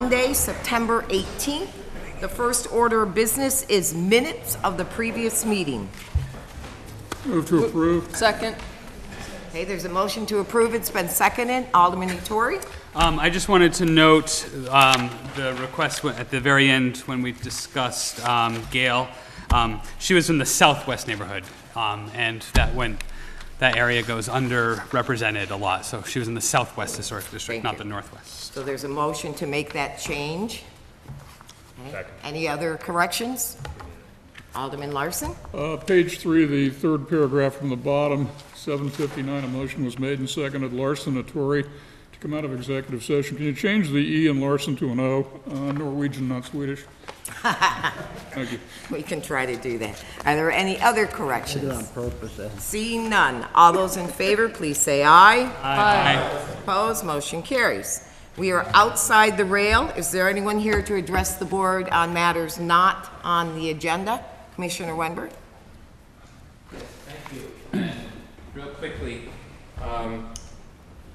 Monday, September 18th. The first order of business is minutes of the previous meeting. Move to approve. Second. Okay, there's a motion to approve. It's been seconded. Alderman Vittori. I just wanted to note the request at the very end when we discussed Gail. She was in the southwest neighborhood, and that area goes underrepresented a lot. So she was in the southwest historic district, not the northwest. So there's a motion to make that change. Okay. Any other corrections? Alderman Larson. Page 3, the third paragraph from the bottom, 7:59, a motion was made and seconded. Larson, Vittori, to come out of executive session. Can you change the E in Larson to an O? Norwegian, not Swedish. Thank you. We can try to do that. Are there any other corrections? I did it on purpose. Seeing none. All those in favor, please say aye. Aye. Opposed? Motion carries. We are outside the rail. Is there anyone here to address the board on matters not on the agenda? Commissioner Wenberg? Thank you. Real quickly,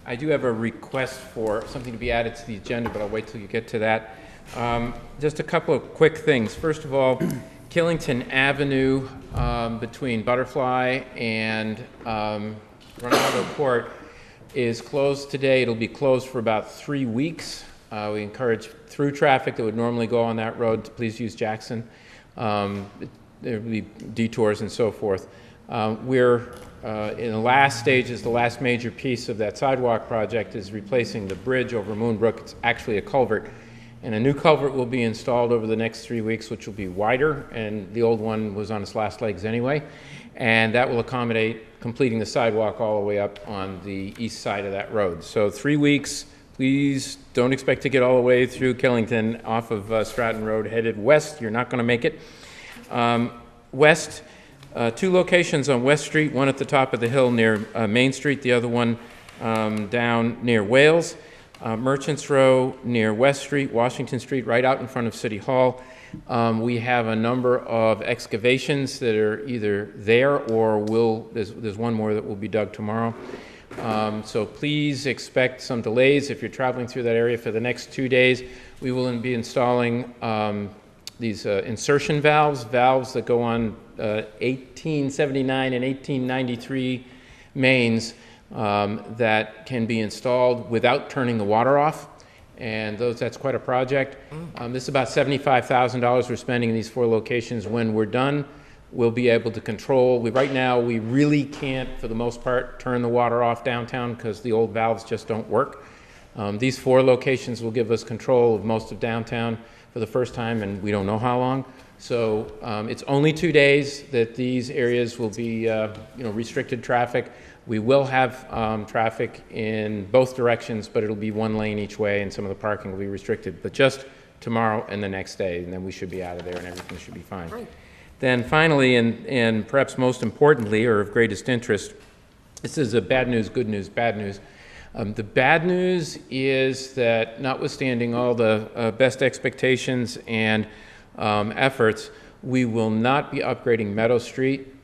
I do have a request for something to be added to the agenda, but I'll wait till you get to that. Just a couple of quick things. First of all, Killington Avenue between Butterfly and Ronaldo Court is closed today. It'll be closed for about 3 weeks. We encourage through traffic that would normally go on that road to please use Jackson. There will be detours and so forth. We're in the last stages. The last major piece of that sidewalk project is replacing the bridge over Moonbrook. It's actually a culvert. And a new culvert will be installed over the next 3 weeks, which will be wider, and the old one was on its last legs anyway. And that will accommodate completing the sidewalk all the way up on the east side of that road. So 3 weeks, please don't expect to get all the way through Killington off of Stratton Road headed west. You're not going to make it. West, 2 locations on West Street, one at the top of the hill near Main Street, the other one down near Wales. Merchants Row near West Street, Washington Street, right out in front of City Hall. We have a number of excavations that are either there or there's one more that will be dug tomorrow. So please expect some delays if you're traveling through that area for the next 2 days. We will be installing these insertion valves that go on 1879 and 1893 mains that can be installed without turning the water off. And that's quite a project. This is about $75,000 we're spending in these 4 locations. When we're done, we'll be able to control. Right now, we really can't, for the most part, turn the water off downtown because the old valves just don't work. These 4 locations will give us control of most of downtown for the first time, and we don't know how long. So it's only 2 days that these areas will be restricted traffic. We will have traffic in both directions, but it'll be 1 lane each way, and some of the parking will be restricted. But just tomorrow and the next day, and then we should be out of there, and everything should be fine. Right. Then finally, and perhaps most importantly, or of greatest interest, this is a bad news, good news, bad news. The bad news is that notwithstanding all the best expectations and efforts, we will not be upgrading Meadow Street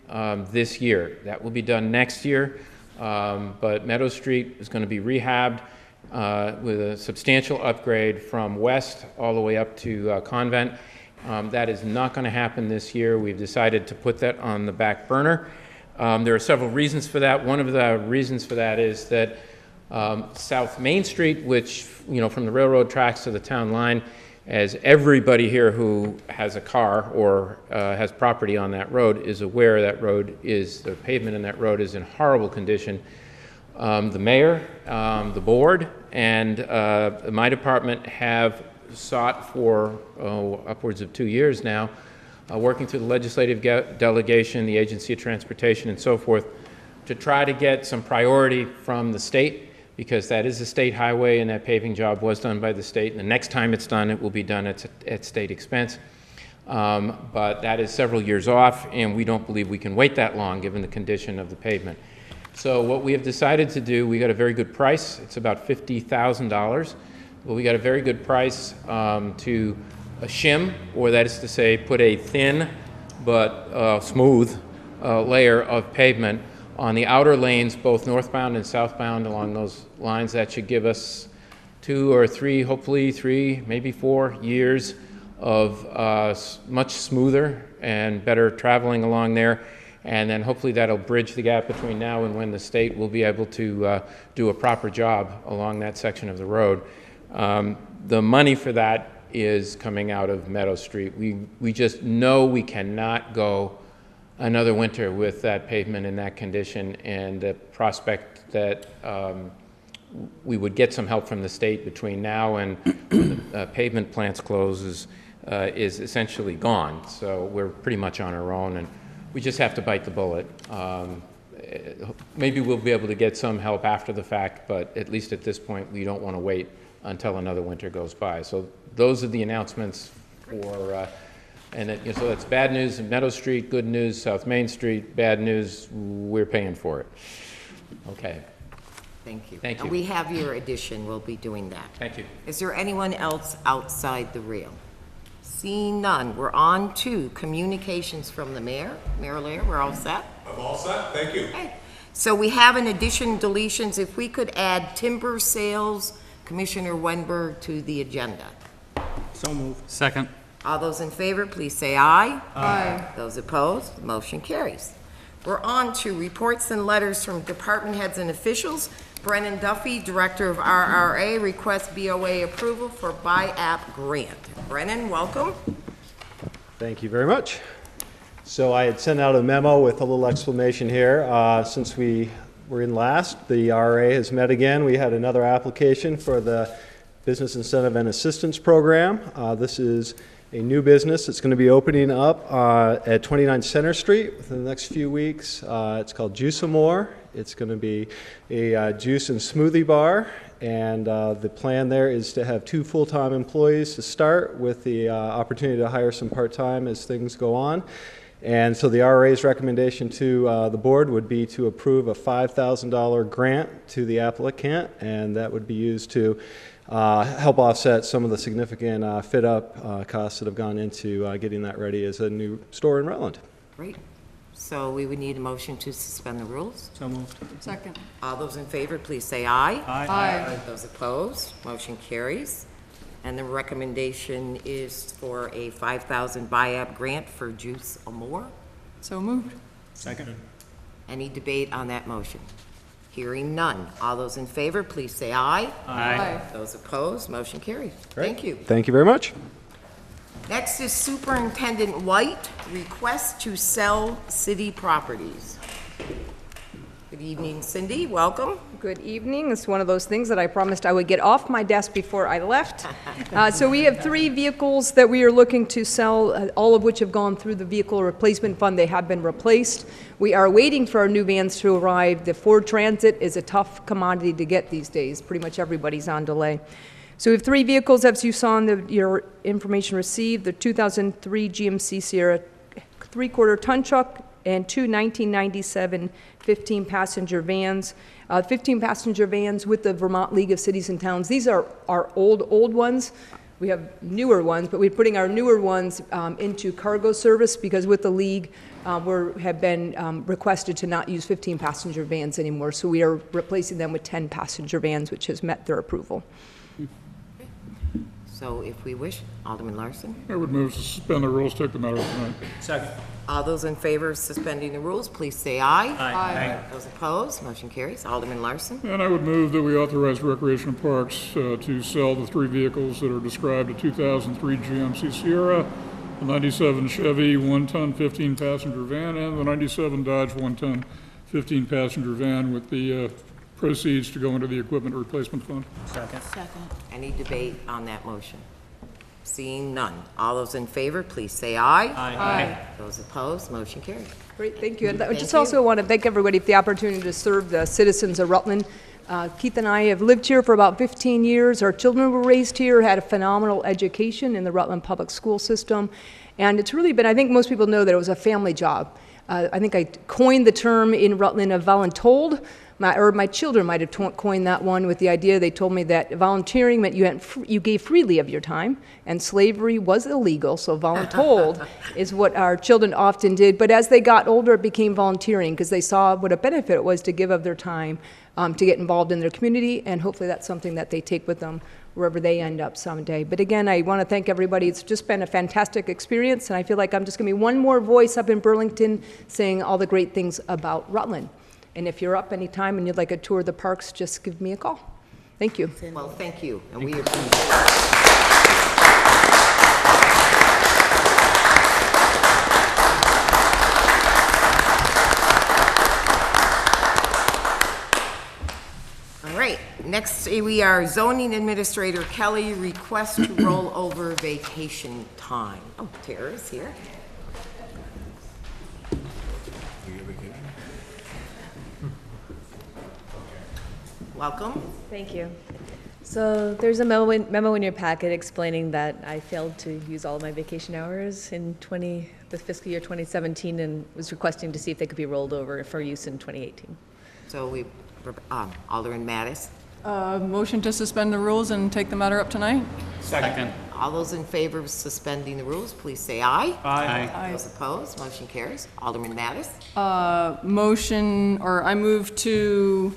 this year. That will be done next year, but Meadow Street is going to be rehabbed with a substantial upgrade from west all the way up to Convent. That is not going to happen this year. We've decided to put that on the back burner. There are several reasons for that. One of the reasons for that is that South Main Street, which, from the railroad tracks to the town line, as everybody here who has a car or has property on that road is aware, the pavement in that road is in horrible condition. The mayor, the board, and my department have sought for upwards of 2 years now, working through the legislative delegation, the Agency of Transportation, and so forth, to try to get some priority from the state, because that is a state highway and that paving job was done by the state. And the next time it's done, it will be done at state expense. But that is several years off, and we don't believe we can wait that long given the condition of the pavement. So what we have decided to do, we got a very good price. It's about $50,000. But we got a very good price to shim, or that is to say, put a thin but smooth layer of pavement on the outer lanes, both northbound and southbound along those lines. That should give us 2 or 3, hopefully 3, maybe 4 years of much smoother and better traveling along there. And then hopefully that'll bridge the gap between now and when the state will be able to do a proper job along that section of the road. The money for that is coming out of Meadow Street. We just know we cannot go another winter with that pavement in that condition, and the prospect that we would get some help from the state between now and when the pavement plants close is essentially gone. So we're pretty much on our own, and we just have to bite the bullet. Maybe we'll be able to get some help after the fact, but at least at this point, we don't want to wait until another winter goes by. So those are the announcements for, so that's bad news in Meadow Street, good news South Main Street, bad news, we're paying for it. Okay. Thank you. Thank you. And we have your addition, we'll be doing that. Thank you. Is there anyone else outside the rail? Seeing none, we're on to communications from the mayor. Mayor Lair, we're all set? I'm all set, thank you. Okay. So we have an addition, deletions. If we could add timber sales, Commissioner Wenberg to the agenda. So moved. Second. All those in favor, please say aye. Aye. Those opposed, motion carries. We're on to reports and letters from department heads and officials. Brennan Duffy, Director of RRA, requests BOA approval for BIAP grant. Brennan, welcome. Thank you very much. So I had sent out a memo with a little explanation here. Since we were in last, the RRA has met again. We had another application for the Business Incentive and Assistance Program. This is a new business that's going to be opening up at 29 Center Street within the next few weeks. It's called Juice-A-More. It's going to be a juice and smoothie bar, and the plan there is to have 2 full-time employees to start, with the opportunity to hire some part-time as things go on. And so the RRA's recommendation to the board would be to approve a $5,000 grant to the applicant, and that would be used to help offset some of the significant fit-up costs that have gone into getting that ready as a new store in Rutland. Great. So we would need a motion to suspend the rules. So moved. Second. All those in favor, please say aye. Aye. Those opposed, motion carries. And the recommendation is for a $5,000 BIAP grant for Juice-A-More. So moved. Second. Any debate on that motion? Hearing none. All those in favor, please say aye. Aye. Those opposed, motion carries. Thank you. Thank you very much. Next is Superintendent White, request to sell city properties. Good evening, Cindy, welcome. Good evening. It's one of those things that I promised I would get off my desk before I left. So we have 3 vehicles that we are looking to sell, all of which have gone through the vehicle replacement fund. They have been replaced. We are waiting for our new vans to arrive. The Ford Transit is a tough commodity to get these days. Pretty much everybody's on delay. So we have 3 vehicles, as you saw in your information received: the 2003 GMC Sierra 3/4 ton truck and 2 1997 15-passenger vans. 15-passenger vans with the Vermont League of Cities and Towns. These are our old ones. We have newer ones, but we're putting our newer ones into cargo service, because with the league, we have been requested to not use 15-passenger vans anymore. So we are replacing them with 10-passenger vans, which has met their approval. So if we wish, Alderman Larson. I would move to suspend the rules, take the matter up tonight. Second. All those in favor of suspending the rules, please say aye. Aye. Those opposed, motion carries. Alderman Larson. And I would move that we authorize Recreation and Parks to sell the 3 vehicles that are described: a 2003 GMC Sierra, the 97 Chevy 1-ton 15-passenger van, and the 97 Dodge 1-ton 15-passenger van, with the proceeds to go into the equipment replacement fund. Second. Any debate on that motion? Seeing none. All those in favor, please say aye. Aye. Those opposed, motion carries. Great, thank you. And I Thank just you. also want to thank everybody for the opportunity to serve the citizens of Rutland. Keith and I have lived here for about 15 years. Our children were raised here, had a phenomenal education in the Rutland public school system. And it's really been, I think most people know that it was a family job. I think I coined the term in Rutland of voluntold. My children might have coined that one with the idea. They told me that volunteering meant you gave freely of your time, and slavery was illegal, so voluntold is what our children often did. But as they got older, it became volunteering, because they saw what a benefit it was to give of their time to get involved in their community, and hopefully that's something that they take with them wherever they end up someday. But again, I want to thank everybody. It's just been a fantastic experience, and I feel like I'm just going to be one more voice up in Burlington saying all the great things about Rutland. And if you're up anytime and you'd like a tour of the parks, just give me a call. Thank you. Well, thank you, and we appreciate it. All right, next we are zoning administrator Kelly, request to roll over vacation time. Oh, Tara's here. Welcome. Thank you. So there's a memo in your packet explaining that I failed to use all of my vacation hours in the fiscal year 2017 and was requesting to see if they could be rolled over for use in 2018. So Alderman Mattis. Motion to suspend the rules and take the matter up tonight? Second. All those in favor of suspending the rules, please say aye. Aye. Those opposed, motion carries. Alderman Mattis. I move to,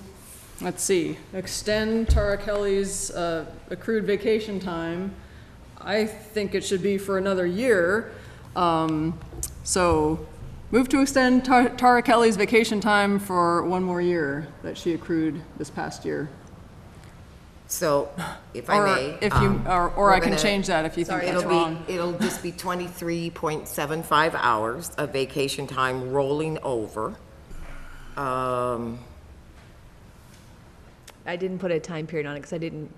let's see, extend Tara Kelly's accrued vacation time. I think it should be for another year. So move to extend Tara Kelly's vacation time for one more year that she accrued this past year. So, if I may. Or I can change that if you think that's wrong. It'll just be 23.75 hours of vacation time rolling over. I didn't put a time period on it because I didn't.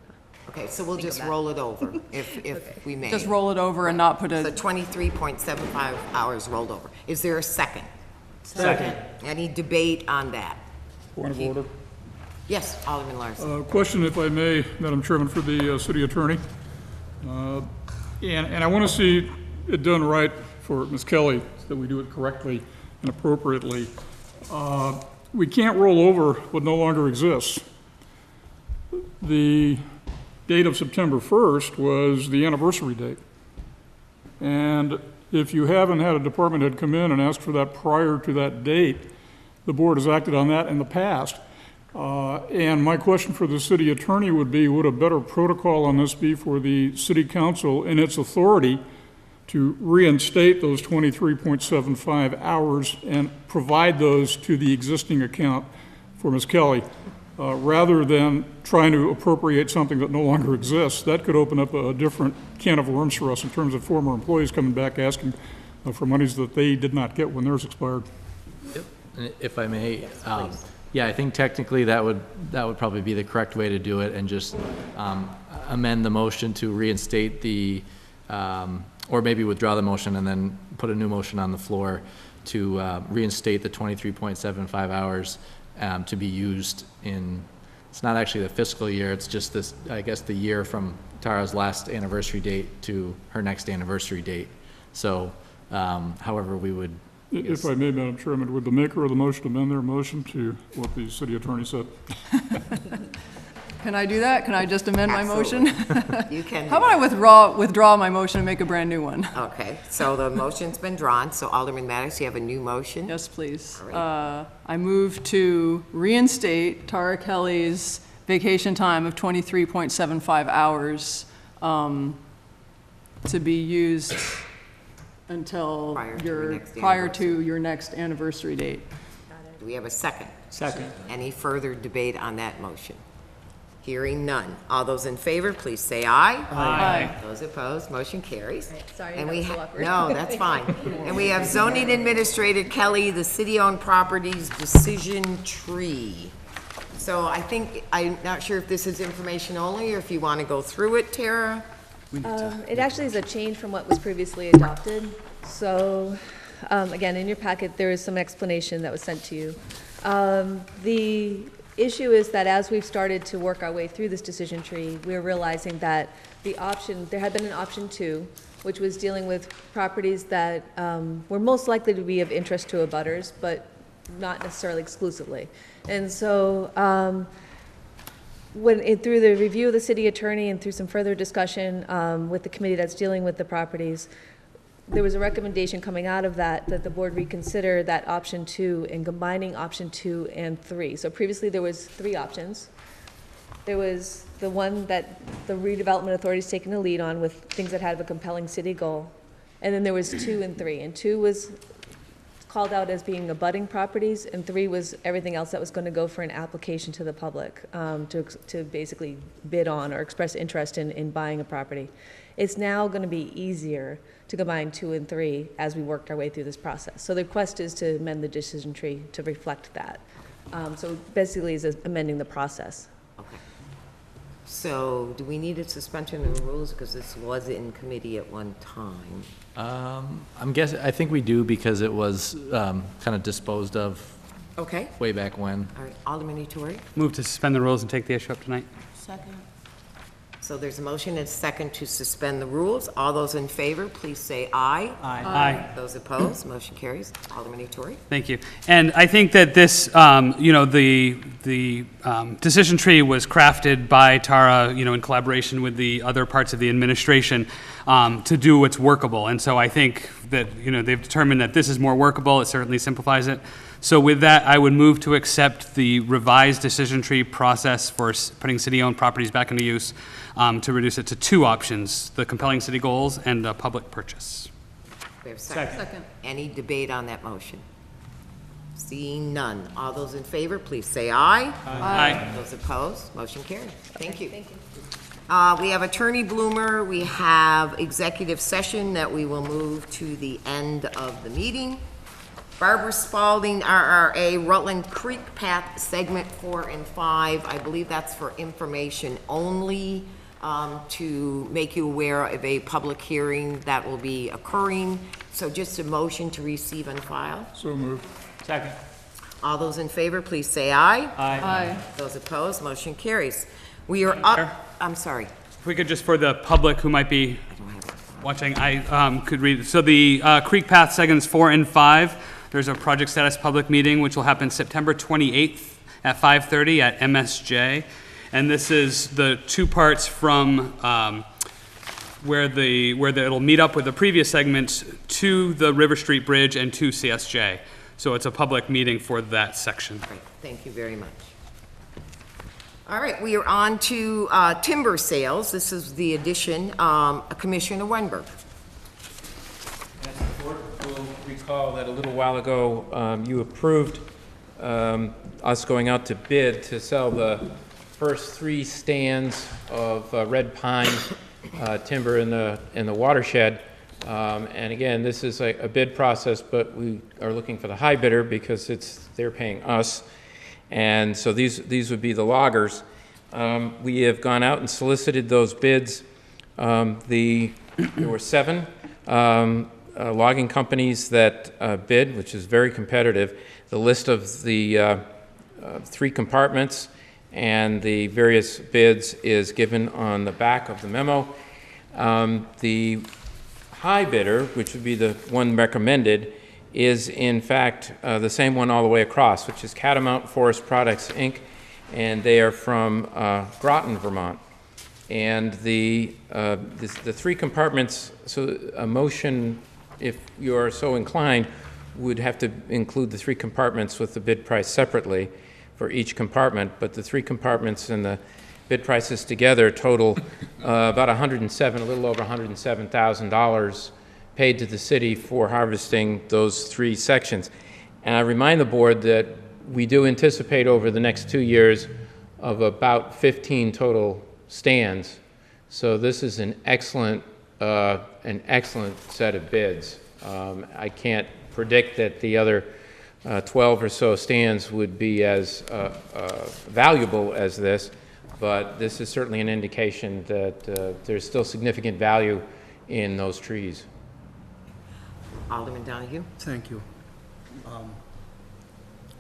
Okay, so we'll just roll it over, if we may. Just roll it over and not put So a, 23.75 hours rolled over. Is there a second? Second. Any debate on that? Point of order. Yes, Alderman Larson. Question, if I may, Madam Chairman, for the city attorney. And I want to see it done right for Ms. Kelly, so that we do it correctly and appropriately. We can't roll over what no longer exists. The date of September 1st was the anniversary date. And if you haven't had a department head come in and ask for that prior to that date, the board has acted on that in the past. And my question for the city attorney would be, would a better protocol on this be for the city council in its authority to reinstate those 23.75 hours and provide those to the existing account for Ms. Kelly, rather than trying to appropriate something that no longer exists? That could open up a different can of worms for us in terms of former employees coming back asking for monies that they did not get when theirs expired. And if I may, yeah, I think technically that would probably be the correct way to do it, and just amend the motion to reinstate the, or maybe withdraw the motion and then put a new motion on the floor to reinstate the 23.75 hours to be used in, it's not actually the fiscal year, it's just this, I guess, the year from Tara's last anniversary date to her next anniversary date. So however we would. If I may, Madam Chairman, would the maker of the motion amend their motion to what the city attorney said? can I do that? Can I just amend my motion? You can. How about I withdraw my motion and make a brand new one? Okay, so the motion's been drawn, so Alderman Mattis, you have a new motion? Yes, please. All right. I move to reinstate Tara Kelly's vacation time of 23.75 hours to be used until prior to your next anniversary date. Do we have a second? Second. Any further debate on that motion? Hearing none. All those in favor, please say aye. Aye. Those opposed, motion carries. Sorry, And that we was so awkward. No, that's fine. And we have zoning administrator Kelly, the city-owned properties decision tree. So I think, I'm not sure if this is information only, or if you want to go through it, Tara? It actually is a change from what was previously adopted. So, again, in your packet, there is some explanation that was sent to you. The issue is that as we've started to work our way through this decision tree, we're realizing that there had been an option 2, which was dealing with properties that were most likely to be of interest to abutters, but not necessarily exclusively. And so, through the review of the city attorney and through some further discussion with the committee that's dealing with the properties, there was a recommendation coming out of that, that the board reconsider that option 2 and combining option 2 and 3. So previously, there was 3 options. There was the one that the redevelopment authority's taking the lead on with things that had a compelling city goal. And then there was 2 and 3. And 2 was called out as being abutting properties, and 3 was everything else that was going to go for an application to the public to basically bid on or express interest in buying a property. It's now going to be easier to combine 2 and 3 as we worked our way through this process. So the request is to amend the decision tree to reflect that. So basically, is amending the process. Okay. So do we need a suspension of the rules because this was in committee at one time? I think we do because it was kind of disposed of Okay. way back when. All right, Alderman Ettore? Move to suspend the rules and take the issue up tonight. So there's a motion and a second to suspend the rules. All those in favor, please say aye. Aye. Those opposed, motion carries. Alderman Ettore? Thank you. And I think that this, the decision tree was crafted by Tara, in collaboration with the other parts of the administration to do what's workable. And so I think that, they've determined that this is more workable. It certainly simplifies it. So with that, I would move to accept the revised decision tree process for putting city-owned properties back into use to reduce it to 2 options, the compelling city goals and a public purchase. We have a second. Any debate on that motion? Seeing none. All those in favor, please say aye. Aye. Those opposed, motion carried. Thank you. Thank you. We have Attorney Bloomer. We have executive session that we will move to the end of the meeting. Barbara Spalding, RRA, Rutland Creek Path, segment 4 and 5. I believe that's for information only, to make you aware of a public hearing that will be occurring. So just a motion to receive and file. So moved. Second. All those in favor, please say aye. Aye. Those opposed, motion carries. We are up, I'm sorry. If we could just, for the public who might be watching, I could read. So the Creek Path segments 4 and 5, there's a project status public meeting which will happen September 28th at 5:30 at MSJ. And this is the 2 parts from where it'll meet up with the previous segments to the River Street Bridge and to CSJ. So it's a public meeting for that section. Great, thank you very much. All right, we are on to timber sales. This is the addition, Commissioner Wenberg. As the board will recall that a little while ago, you approved us going out to bid to sell the first 3 stands of red pine timber in the watershed. And again, this is a bid process, but we are looking for the high bidder because they're paying us. And so these would be the loggers. We have gone out and solicited those bids. There were 7 logging companies that bid, which is very competitive. The list of the 3 compartments and the various bids is given on the back of the memo. The high bidder, which would be the one recommended, is in fact the same one all the way across, which is Catamount Forest Products, Inc., and they are from Groton, Vermont. And the 3 compartments, so a motion, if you're so inclined, would have to include the 3 compartments with the bid price separately for each compartment, but the 3 compartments and the bid prices together total about a little over $107,000 paid to the city for harvesting those 3 sections. And I remind the board that we do anticipate over the next 2 years of about 15 total stands. So this is an excellent set of bids. I can't predict that the other 12 or so stands would be as valuable as this, but this is certainly an indication that there's still significant value in those trees. Alderman Donahue? Thank you.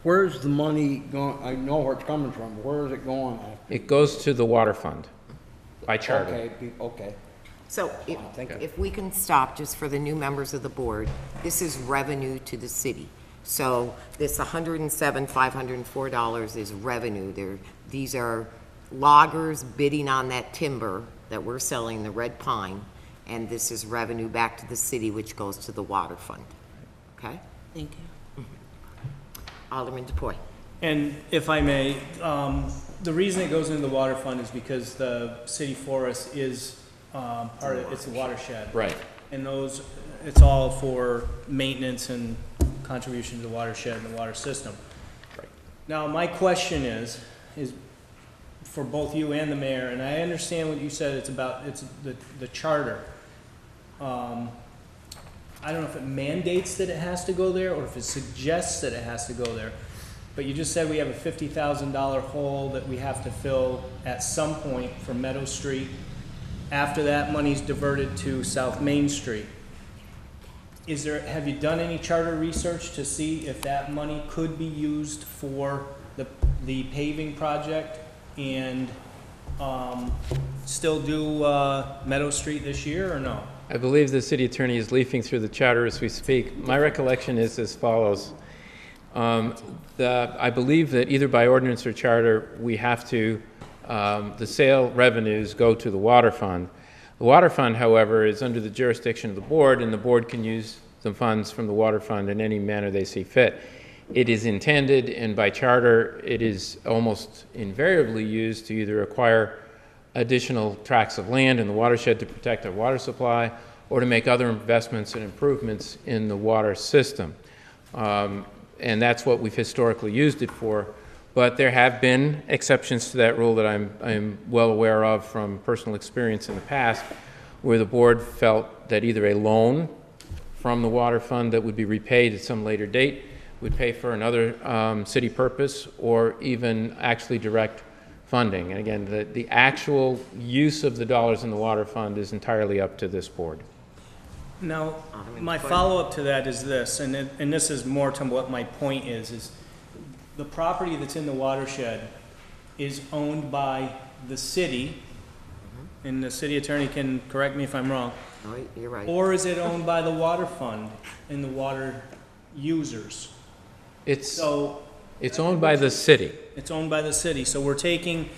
Where's the money going? I know where it's coming from, but where is it going after? It goes to the water fund by charter. Okay. So if we can stop just for the new members of the board, this is revenue to the city. So this $107,504 is revenue. These are loggers bidding on that timber that we're selling, the red pine, and this is revenue back to the city, which goes to the water fund. Okay? Thank you. Alderman DePoy. And if I may, the reason it goes into the water fund is because the city forest is part of, it's a watershed. Right. And those, it's all for maintenance and contribution to the watershed and the water system. Right. Now, my question is for both you and the mayor, and I understand what you said, it's the charter. I don't know if it mandates that it has to go there or if it suggests that it has to go there. But you just said we have a $50,000 hole that we have to fill at some point for Meadow Street. After that, money's diverted to South Main Street. Have you done any charter research to see if that money could be used for the paving project and still do Meadow Street this year or no? I believe the city attorney is leafing through the charter as we speak. My recollection is as follows. I believe that either by ordinance or charter, we have to, the sale revenues go to the water fund. The water fund, however, is under the jurisdiction of the board, and the board can use the funds from the water fund in any manner they see fit. It is intended, and by charter, it is almost invariably used to either acquire additional tracts of land in the watershed to protect our water supply, or to make other investments and improvements in the water system. And that's what we've historically used it for. But there have been exceptions to that rule that I'm well aware of from personal experience in the past, where the board felt that either a loan from the water fund that would be repaid at some later date would pay for another city purpose, or even actually direct funding. And again, the actual use of the dollars in the water fund is entirely up to this board. Now, my follow-up to that is this, and this is more to what my point is the property that's in the watershed is owned by the city, and the city attorney can correct me if I'm wrong. No, you're right. Or is it owned by the water fund and the water users? It's owned by the city. It's owned by the city, so we're taking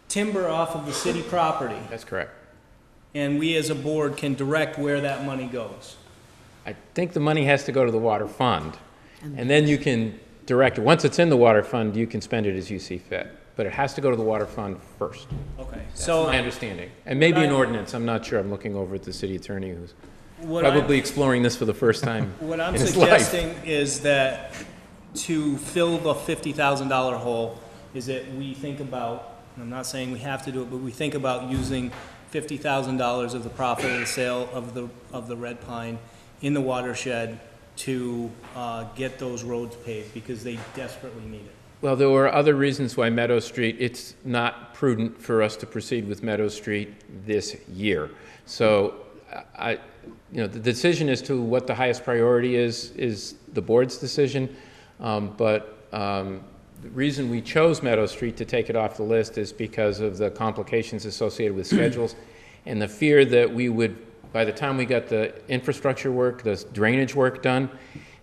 timber off of the city property. That's correct. And we as a board can direct where that money goes. I think the money has to go to the water fund, and then you can direct it. Once it's in the water fund, you can spend it as you see fit. But it has to go to the water fund first. Okay. That's my understanding. And maybe an ordinance, I'm not sure. I'm looking over at the city attorney who's probably exploring this for the first time What I'm in his life. suggesting is that to fill the $50,000 hole is that we think about, and I'm not saying we have to do it, but we think about using $50,000 of the profit of the sale of the red pine in the watershed to get those roads paved, because they desperately need it. Well, there were other reasons why Meadow Street, it's not prudent for us to proceed with Meadow Street this year. So the decision as to what the highest priority is the board's decision. The reason we chose Meadow Street to take it off the list is because of the complications associated with schedules and the fear that we would, by the time we got the infrastructure work, the drainage work done,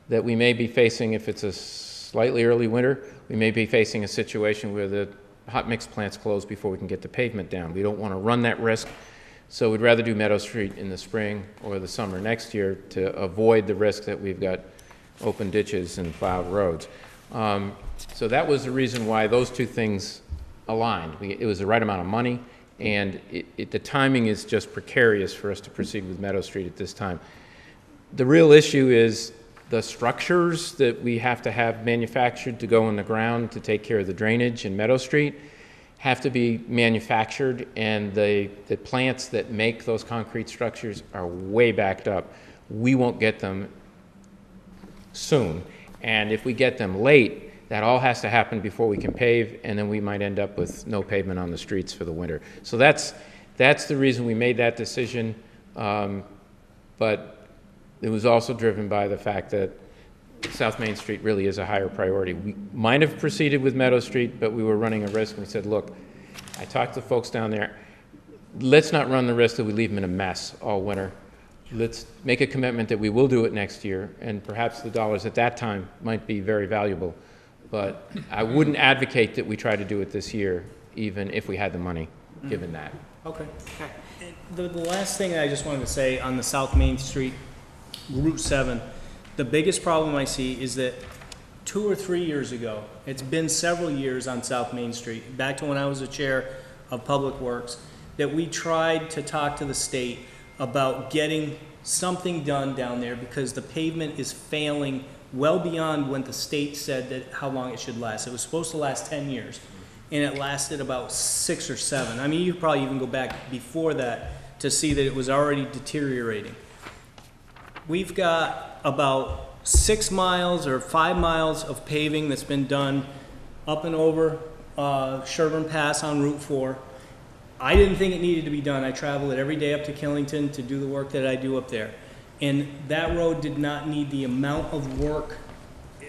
that we may be facing, if it's a slightly early winter, we may be facing a situation where the hot mix plants close before we can get the pavement down. We don't want to run that risk, so we'd rather do Meadow Street in the spring or the summer next year to avoid the risk that we've got open ditches and plowed roads. So that was the reason why those two things aligned. It was the right amount of money, and the timing is just precarious for us to proceed with Meadow Street at this time. The real issue is the structures that we have to have manufactured to go in the ground to take care of the drainage in Meadow Street have to be manufactured, and the plants that make those concrete structures are way backed up. We won't get them soon, and if we get them late, that all has to happen before we can pave, and then we might end up with no pavement on the streets for the winter. So that's the reason we made that decision, but it was also driven by the fact that South Main Street really is a higher priority. We might have proceeded with Meadow Street, but we were running a risk, and we said, look, I talked to folks down there, let's not run the risk that we leave them in a mess all winter. Let's make a commitment that we will do it next year, and perhaps the dollars at that time might be very valuable. But I wouldn't advocate that we try to do it this year, even if we had the money, given that. Okay. the last thing I just wanted to say on the South Main Street, Route 7, the biggest problem I see is that 2 or 3 years ago, it's been several years on South Main Street, back to when I was the chair of Public Works, that we tried to talk to the state about getting something done down there because the pavement is failing well beyond when the state said that how long it should last. It was supposed to last 10 years, and it lasted about 6 or 7. I mean, you could probably even go back before that to see that it was already deteriorating. We've got about 6 miles or 5 miles of paving that's been done up and over Sherburne Pass on Route 4. I didn't think it needed to be done. I travel it every day up to Killington to do the work that I do up there. And that road did not need the amount of work,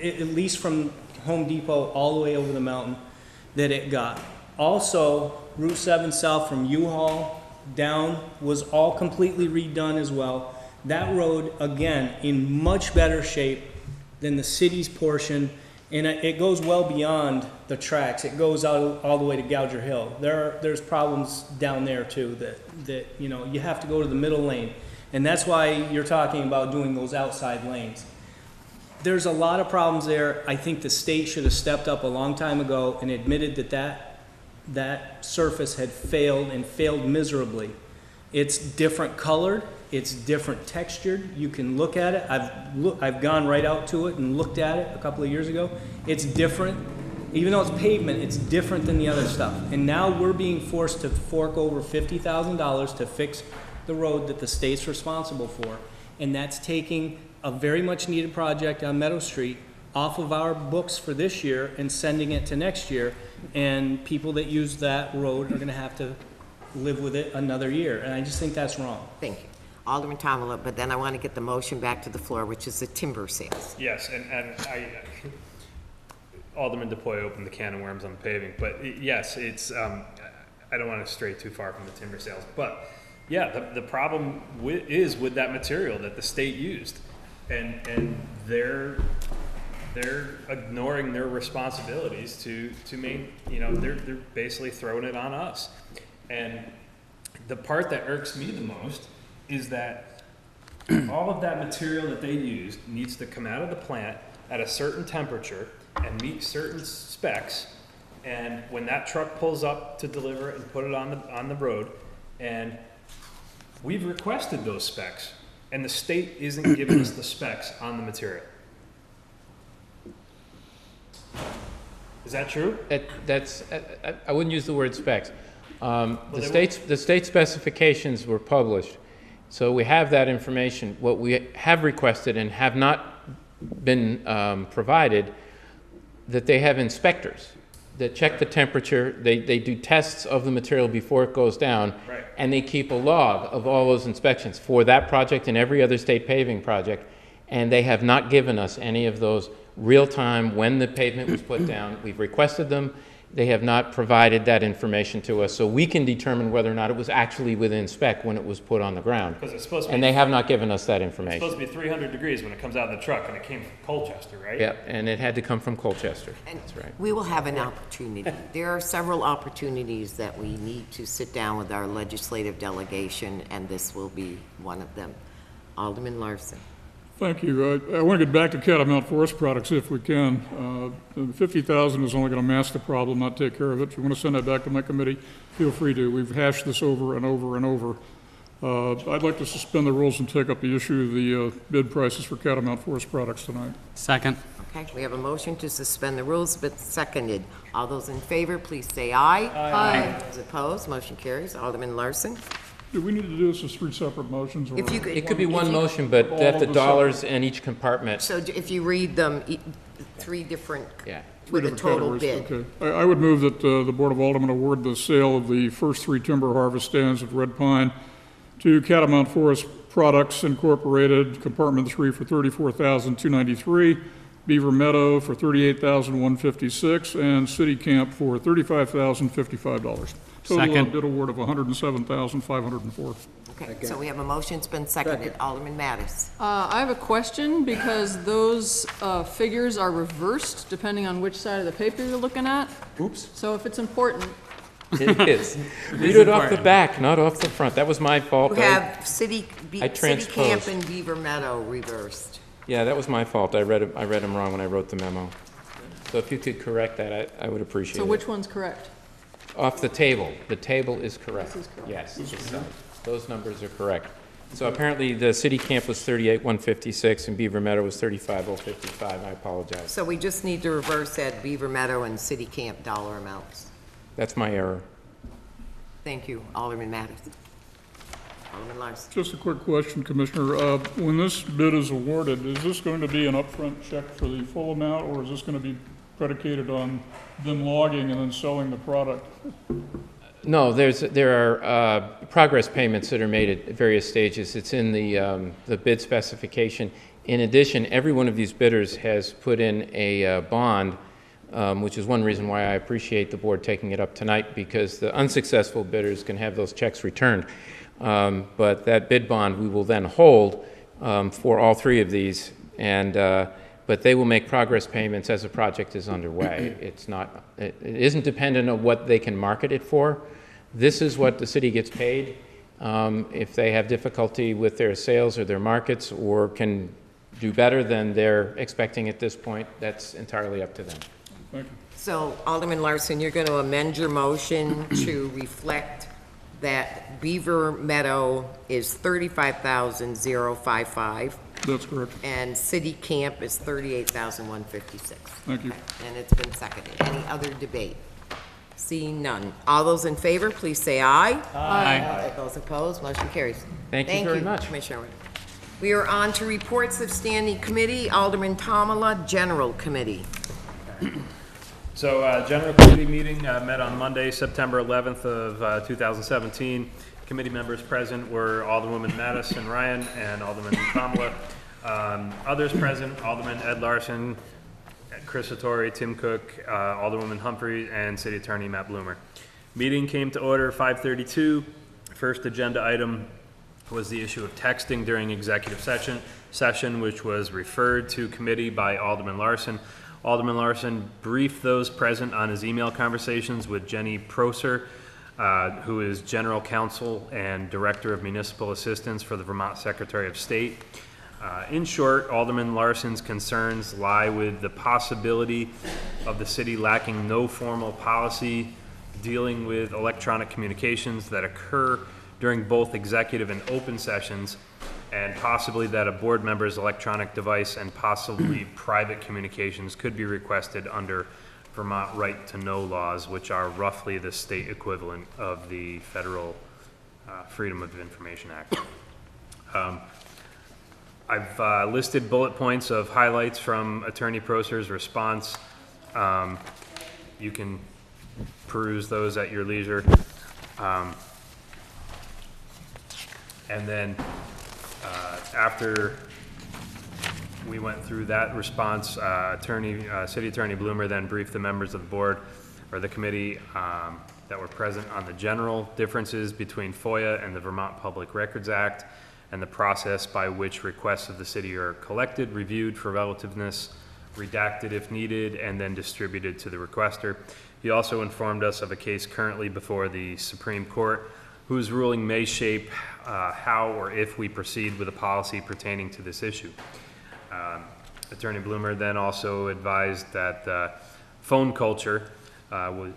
at least from Home Depot all the way over the mountain, that it got. Also, Route 7 South from U-Haul down was all completely redone as well. That road, again, in much better shape than the city's portion, and it goes well beyond the tracks. It goes out all the way to Gouger Hill. There's problems down there too that you know, you have to go to the middle lane. And that's why you're talking about doing those outside lanes. There's a lot of problems there. I think the state should have stepped up a long time ago and admitted that surface had failed and failed miserably. It's different colored, it's different textured. You can look at it. I've gone right out to it and looked at it a couple of years ago. It's different. Even though it's pavement, it's different than the other stuff. And now we're being forced to fork over $50,000 to fix the road that the state's responsible for. And that's taking a very much needed project on Meadow Street off of our books for this year and sending it to next year. And people that use that road are gonna have to live with it another year. And I just think that's wrong. Thank you. Alderman Tomala, but then I want to get the motion back to the floor, which is the timber sales. Yes, and Alderman DePoy opened the can of worms on the paving, but yes, it's, I don't want to stray too far from the timber sales, but yeah, the problem is with that material that the state used, and they're ignoring their responsibilities to make, you know, they're basically throwing it on us. And the part that irks me the most is that all of that material that they used needs to come out of the plant at a certain temperature and meet certain specs, and when that truck pulls up to deliver it and put it on the road, and we've requested those specs, and the state isn't giving us the specs on the material. Is that true? I wouldn't use the word specs. The state specifications were published, so we have that information. What we have requested and have not been provided, that they have inspectors that check the temperature, they do tests of the material before it goes down, right, and they keep a log of all those inspections for that project and every other state paving project, and they have not given us any of those real time when the pavement was put down. We've requested them. They have not provided that information to us, so we can determine whether or not it was actually within spec when it was put on the ground. Because it's supposed to be, and they have not given us that it's information. supposed to be 300 degrees when it comes out of the truck, and it came from Colchester, right? Yeah, and it had to come from Colchester. And That's right. we will have an opportunity. There are several opportunities that we need to sit down with our legislative delegation, and this will be one of them. Alderman Larson. Thank you. I want to get back to Catamount Forest Products if we can. The 50,000 is only going to mask the problem, not take care of it. If you want to send that back to my committee, feel free to. We've hashed this over and over and over. I'd like to suspend the rules and take up the issue of the bid prices for Catamount Forest Products tonight. Second. Okay, we have a motion to suspend the rules, but seconded. All those in favor, please say aye. Aye. Those opposed, motion carries. Alderman Larson. Do we need to do this as 3 separate motions? Or If you could, It could be one motion, but All that of the the dollars in each compartment. so if you read them, 3 different, Yeah. with a different total categories, bid. Okay. I would move that the Board of Aldermen award the sale of the first 3 timber harvest stands at Red Pine to Catamount Forest Products Incorporated, Compartment 3 for $34,293, Beaver Meadow for $38,156, and City Camp for $35,055. Total Second. bid award of $107,504. Okay, so we have a motion, it's been seconded. Alderman Mattis. I have a question because those figures are reversed depending on which side of the paper you're looking at. Oops. So if it's important, It is. Read is it off the important. back, not off the front. That was my fault. You have City I Camp transposed. and Beaver Meadow reversed. Yeah, that was my fault. I read them wrong when I wrote the memo. So if you could correct that, I would appreciate it. So which one's correct? Off the table. The table is correct. This is correct. Yes, those numbers are correct. So apparently, the city camp was 38,156, and Beaver Meadow was 35,055. I apologize. So we just need to reverse that Beaver Meadow and City Camp dollar amounts. That's my error. Thank you, Alderman Mattis. Alderman Larson. Just a quick question, Commissioner. When this bid is awarded, is this going to be an upfront check for the full amount, or is this going to be predicated on them logging and then selling the product? No, there are progress payments that are made at various stages. It's in the bid specification. In addition, every one of these bidders has put in a bond, which is one reason why I appreciate the board taking it up tonight, because the unsuccessful bidders can have those checks returned. But that bid bond we will then hold for all three of these, but they will make progress payments as the project is underway. It isn't dependent on what they can market it for. This is what the city gets paid. If they have difficulty with their sales or their markets, or can do better than they're expecting at this point, that's entirely up to them. Thank you. So Alderman Larson, you're going to amend your motion to reflect that Beaver Meadow is $35,055 That's correct. and City Camp is $38,156. Thank you. And it's been seconded. Any other debate? Seeing none. All those in favor, please say aye. Aye. Those opposed, motion carries. Thank you very much. Commissioner. We are on to reports of standing committee. Alderman Tomala, General Committee. So, General Committee meeting met on Monday, September 11th of 2017. Committee members present were Alderwoman Mattis and Ryan and Alderman Tomala. Others present, Alderman Ed Larson, Chris Satori, Tim Cook, Alderwoman Humphrey, and City Attorney Matt Bloomer. Meeting came to order 5:32. First agenda item was the issue of texting during executive session, which was referred to committee by Alderman Larson. Alderman Larson briefed those present on his email conversations with Jenny Prosser, who is General Counsel and Director of Municipal Assistance for the Vermont Secretary of State. In short, Alderman Larson's concerns lie with the possibility of the city lacking no formal policy dealing with electronic communications that occur during both executive and open sessions, and possibly that a board member's electronic device and possibly private communications could be requested under Vermont right to know laws, which are roughly the state equivalent of the federal Freedom of Information Act. I've listed bullet points of highlights from Attorney Prosser's response. You can peruse those at your leisure. And then after we went through that response, City Attorney Bloomer then briefed the members of the board or the committee that were present on the general differences between FOIA and the Vermont Public Records Act, and the process by which requests of the city are collected, reviewed for relativeness, redacted if needed, and then distributed to the requester. He also informed us of a case currently before the Supreme Court, whose ruling may shape how or if we proceed with a policy pertaining to this issue. Attorney Bloomer then also advised that phone culture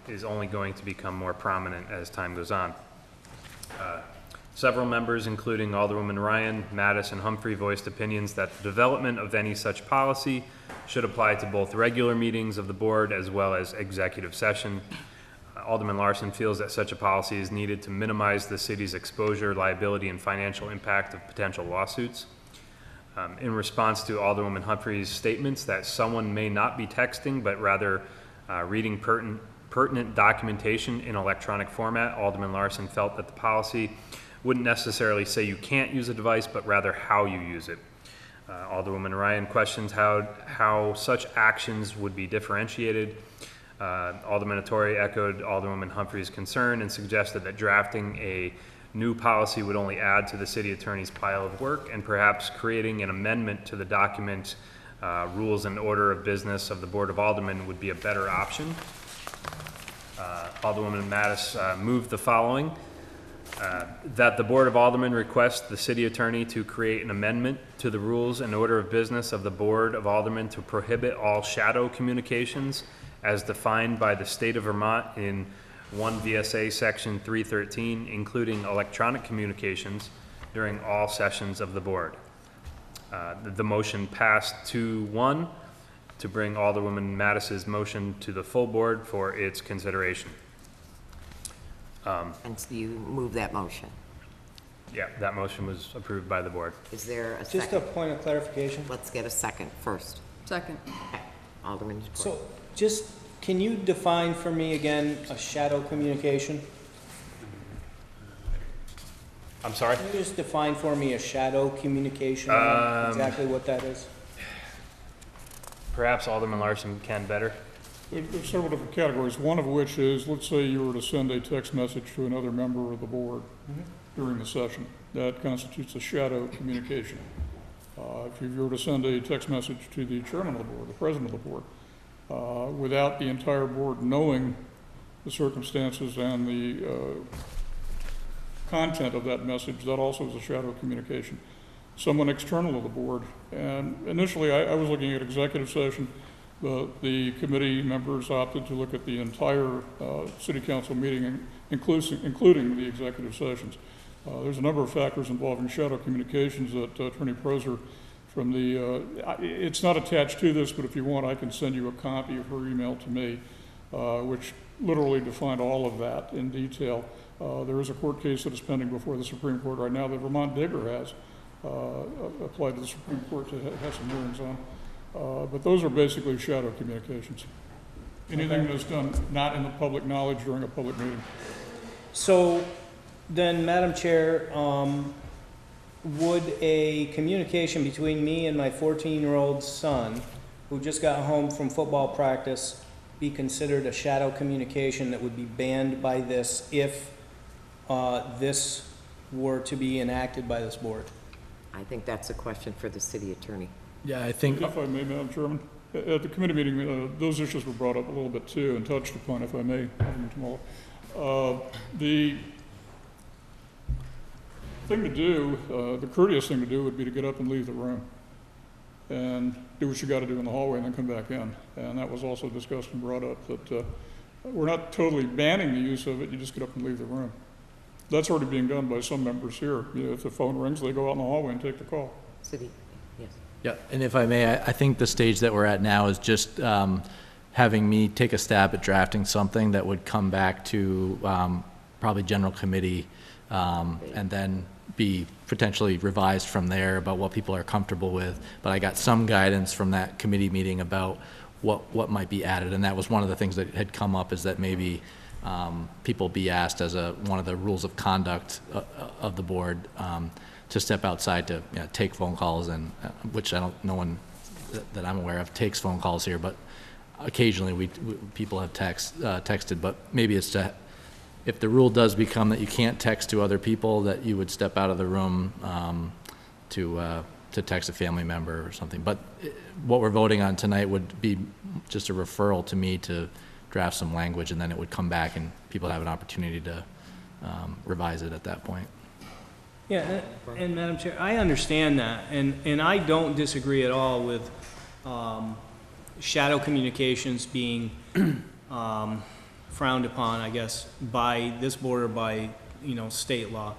is only going to become more prominent as time goes on. Several members, including Alderwoman Ryan, Mattis, and Humphrey, voiced opinions that the development of any such policy should apply to both regular meetings of the board as well as executive session. Alderman Larson feels that such a policy is needed to minimize the city's exposure, liability, and financial impact of potential lawsuits. In response to Alderwoman Humphrey's statements that someone may not be texting, but rather reading pertinent documentation in electronic format, Alderman Larson felt that the policy wouldn't necessarily say you can't use a device, but rather how you use it. Alderwoman Ryan questions how such actions would be differentiated. Alderman Attore echoed Alderwoman Humphrey's concern and suggested that drafting a new policy would only add to the city attorney's pile of work, and perhaps creating an amendment to the document rules and order of business of the Board of Aldermen would be a better option. Alderwoman Mattis moved the following. That the Board of Aldermen request the city attorney to create an amendment to the rules and order of business of the Board of Aldermen to prohibit all shadow communications as defined by the state of Vermont in 1 VSA Section 313, including electronic communications during all sessions of the board. The motion passed 2-1 to bring Alderwoman Mattis's motion to the full board for its consideration. And so you move that motion. Yeah, that motion was approved by the board. Is there a Just second? a point of clarification. Let's get a second first. Second. Okay. Alderman DeProy. So just, can you define for me again a shadow communication? I'm sorry? Can you just define for me a shadow communication, exactly what that is? Perhaps Alderman Larson can better. There's several different categories, one of which is, let's say you were to send a text message to another member of the board during the session. That constitutes a shadow communication. If you were to send a text message to the chairman of the board, the president of the board, without the entire board knowing the circumstances and the content of that message, that also is a shadow communication. Someone external to the board, and initially I was looking at executive session. The committee members opted to look at the entire city council meeting, including the executive sessions. There's a number of factors involving shadow communications that Attorney Proser from the, it's not attached to this, but if you want, I can send you a copy of her email to me, which literally defined all of that in detail. There is a court case that is pending before the Supreme Court right now that Vermont Digger has applied to the Supreme Court to have some hearings on. But those are basically shadow communications. Anything that's done not in the public knowledge during a public meeting. So then, Madam Chair, would a communication between me and my 14-year-old son, who just got home from football practice, be considered a shadow communication that would be banned by this if this were to be enacted by this board? I think that's a question for the city attorney. Yeah, I think, If I may, Madam Chairman, at the committee meeting, those issues were brought up a little bit too and touched upon, if I may, Alderman Tamola. The thing to do, the courteous thing to do would be to get up and leave the room and do what you got to do in the hallway and then come back in. And that was also discussed and brought up, that we're not totally banning the use of it, you just get up and leave the room. That's already being done by some members here. You know, if the phone rings, they go out in the hallway and take the call. City, yes. yeah, and if I may, I think the stage that we're at now is just having me take a stab at drafting something that would come back to probably general committee and then be potentially revised from there about what people are comfortable with. But I got some guidance from that committee meeting about what might be added, and that was one of the things that had come up, is that maybe people be asked as one of the rules of conduct of the board to step outside to take phone calls, and which no one that I'm aware of takes phone calls here, but occasionally people have texted. But maybe it's to, if the rule does become that you can't text to other people, that you would step out of the room to text a family member or something. But what we're voting on tonight would be just a referral to me to draft some language, and then it would come back and people have an opportunity to revise it at that point. Yeah, and Madam Chair, I understand that, and I don't disagree at all with shadow communications being frowned upon, I guess, by this board or by, state law.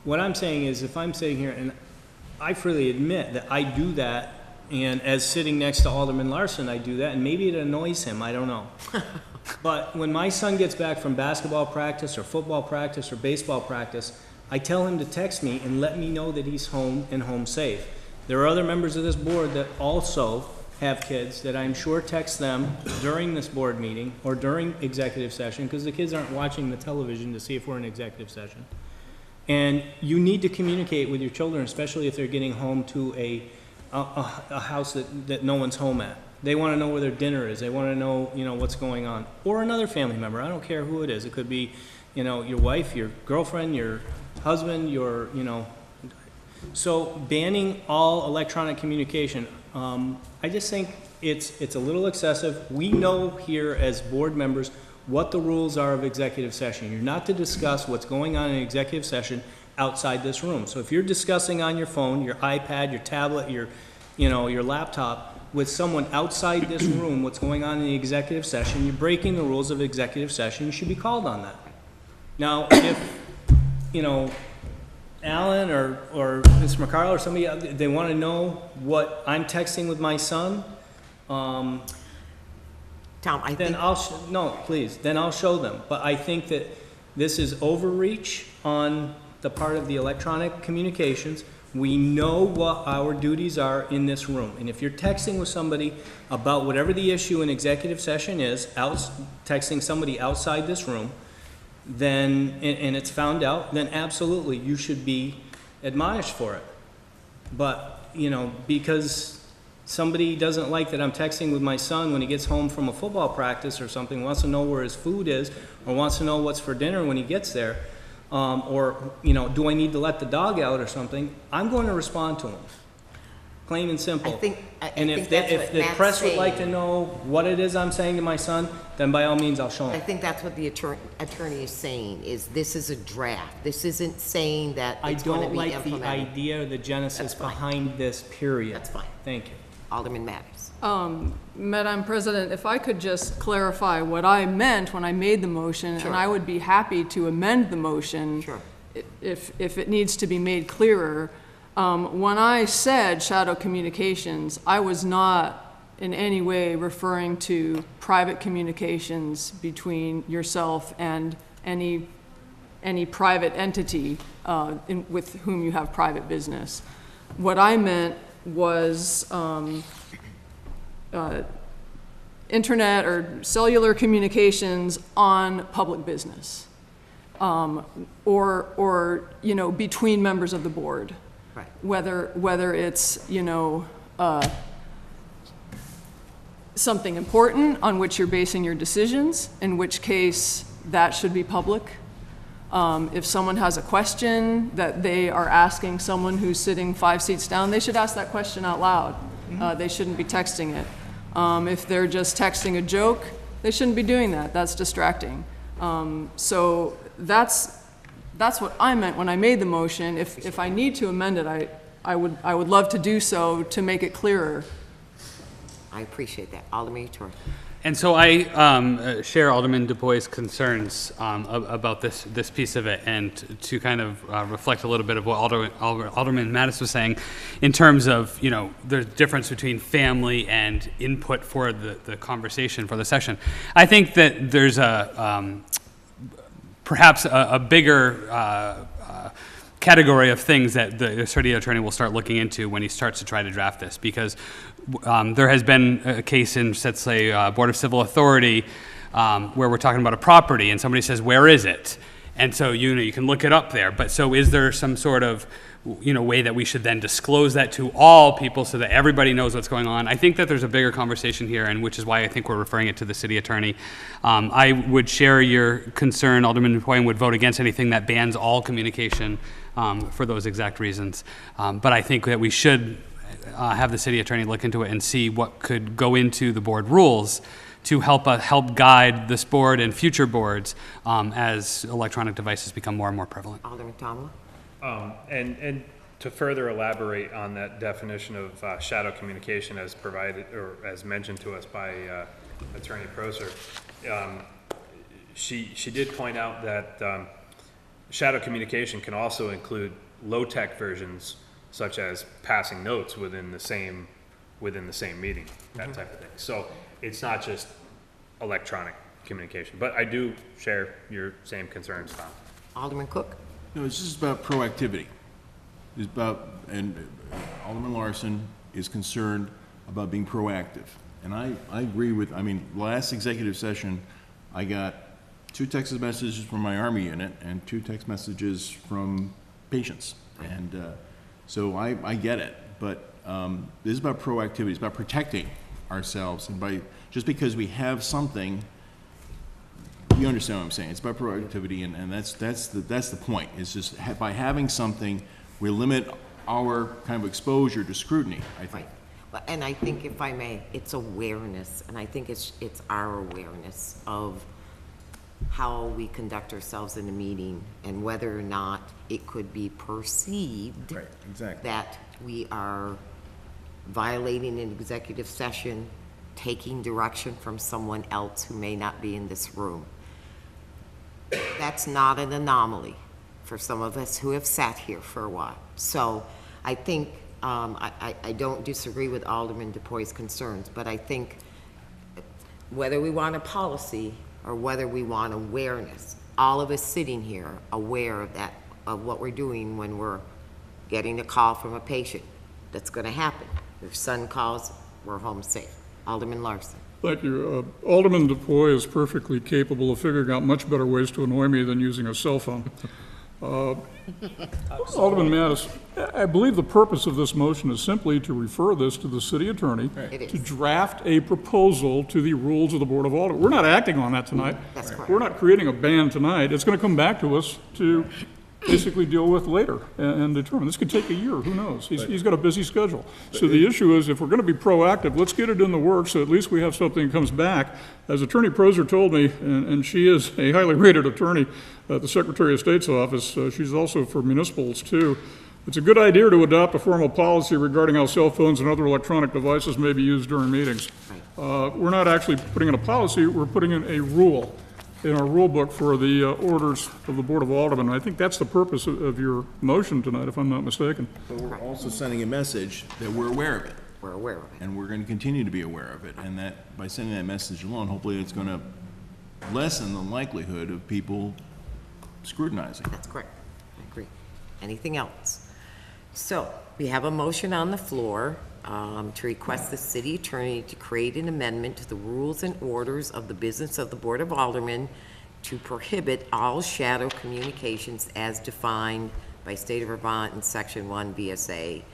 What I'm saying is, if I'm sitting here, and I freely admit that I do that, and as sitting next to Alderman Larson, I do that, and maybe it annoys him, I don't know. But when my son gets back from basketball practice or football practice or baseball practice, I tell him to text me and let me know that he's home and home safe. There are other members of this board that also have kids that I'm sure text them during this board meeting or during executive session, because the kids aren't watching the television to see if we're in executive session. And you need to communicate with your children, especially if they're getting home to a house that no one's home at. They want to know where their dinner is. They want to know, what's going on. Or another family member. I don't care who it is. It could be, your wife, your girlfriend, your husband, So banning all electronic communication, I just think it's a little excessive. We know here as board members what the rules are of executive session. You're not to discuss what's going on in executive session outside this room. So if you're discussing on your phone, your iPad, your tablet, your laptop, with someone outside this room what's going on in the executive session, you're breaking the rules of executive session, you should be called on that. Now, if, Alan or Mr. McCarl or somebody, they want to know what I'm texting with my son, Tom, I then think, then I'll show them. But I think that this is overreach on the part of the electronic communications. We know what our duties are in this room. And if you're texting with somebody about whatever the issue in executive session is, texting somebody outside this room, then, and it's found out, then absolutely, you should be admonished for it. But, because somebody doesn't like that I'm texting with my son when he gets home from a football practice or something, wants to know where his food is, or wants to know what's for dinner when he gets there, or, do I need to let the dog out or something, I'm going to respond to him. Plain and simple. And if the press would like to know what it is I'm saying to my son, then by all means, I'll show I him. think that's what the attorney is saying, is this is a draft. This isn't saying that I it's going to don't be like implemented. the idea or the genesis That's fine. behind this, period. That's fine. Thank you. Alderman Matters. Madam President, if I could just clarify what I meant when I made the motion, Sure. and I would be happy to amend the motion Sure. if it needs to be made clearer. When I said shadow communications, I was not in any way referring to private communications between yourself and any private entity with whom you have private business. What I meant was internet or cellular communications on public business, or between members of the board. Right. Whether it's, something important on which you're basing your decisions, in which case that should be public. If someone has a question that they are asking someone who's sitting 5 seats down, they should ask that question out loud. They shouldn't be texting it. If they're just texting a joke, they shouldn't be doing that. That's distracting. So that's what I meant when I made the motion. If I need to amend it, I would love to do so to make it clearer. I appreciate that. Alderman Torres. And so I share Alderman DuBois' concerns about this piece of it, and to kind of reflect a little bit of what Alderman Mattis was saying in terms of, the difference between family and input for the conversation, for the session. I think that there's perhaps a bigger category of things that the city attorney will start looking into when he starts to try to draft this, because there has been a case in, let's say, Board of Civil Authority, where we're talking about a property and somebody says, where is it? And so, you can look it up there. But so is there some sort of, way that we should then disclose that to all people so that everybody knows what's going on? I think that there's a bigger conversation here, and which is why I think we're referring it to the city attorney. I would share your concern. Alderman Hoyen would vote against anything that bans all communication for those exact reasons. But I think that we should have the city attorney look into it and see what could go into the board rules to help guide this board and future boards as electronic devices become more and more prevalent. Alderman Tomlin. And to further elaborate on that definition of shadow communication as provided or as mentioned to us by Attorney Prosser, she did point out that shadow communication can also include low-tech versions such as passing notes within the same meeting, that type of thing. So it's not just electronic communication, but I do share your same concerns, Tom. Alderman Cook. No, it's just about proactivity. It's about, and Alderman Larson is concerned about being proactive. And I agree with, last executive session, I got 2 text messages from my Army unit and 2 text messages from patients. And so I get it, but this is about proactivity. It's about protecting ourselves. And just because we have something, you understand what I'm saying. It's about proactivity, and that's the point. It's just by having something, we limit our kind of exposure to scrutiny, I think. Right. And I think, if I may, it's awareness, and I think it's our awareness of how we conduct ourselves in a meeting and whether or not it could be perceived Right, exactly. that we are violating an executive session, taking direction from someone else who may not be in this room. That's not an anomaly for some of us who have sat here for a while. So I think, I don't disagree with Alderman DuPoy's concerns, but I think whether we want a policy or whether we want awareness, all of us sitting here aware of that, of what we're doing when we're getting a call from a patient. That's gonna happen. If son calls, we're home safe. Alderman Larson. Thank you. Alderman DuPoy is perfectly capable of figuring out much better ways to annoy me than using a cell phone. Alderman Mattis, I believe the purpose of this motion is simply to refer this to the city attorney It to is. draft a proposal to the rules of the Board of Aldermen. We're not acting on that tonight. That's correct. We're not creating a ban tonight. It's going to come back to us to basically deal with later and determine. This could take a year, who knows? He's got a busy schedule. So the issue is, if we're going to be proactive, let's get it in the works so at least we have something that comes back. As Attorney Proser told me, and she is a highly rated attorney at the Secretary of State's office, she's also for municipals too. It's a good idea to adopt a formal policy regarding how cell phones and other electronic devices may be used during meetings. We're not actually putting in a policy, we're putting in a rule in our rule book for the orders of the Board of Aldermen. I think that's the purpose of your motion tonight, if I'm not mistaken. But we're also sending a message that we're aware of it. We're aware of it. And we're going to continue to be aware of it, and that, by sending that message along, hopefully it's going to lessen the likelihood of people scrutinizing. That's correct. I agree. Anything else? So, we have a motion on the floor to request the city attorney to create an amendment to the rules and orders of the business of the Board of Aldermen to prohibit all shadow communications as defined by State of Vermont in Section 1 VSA,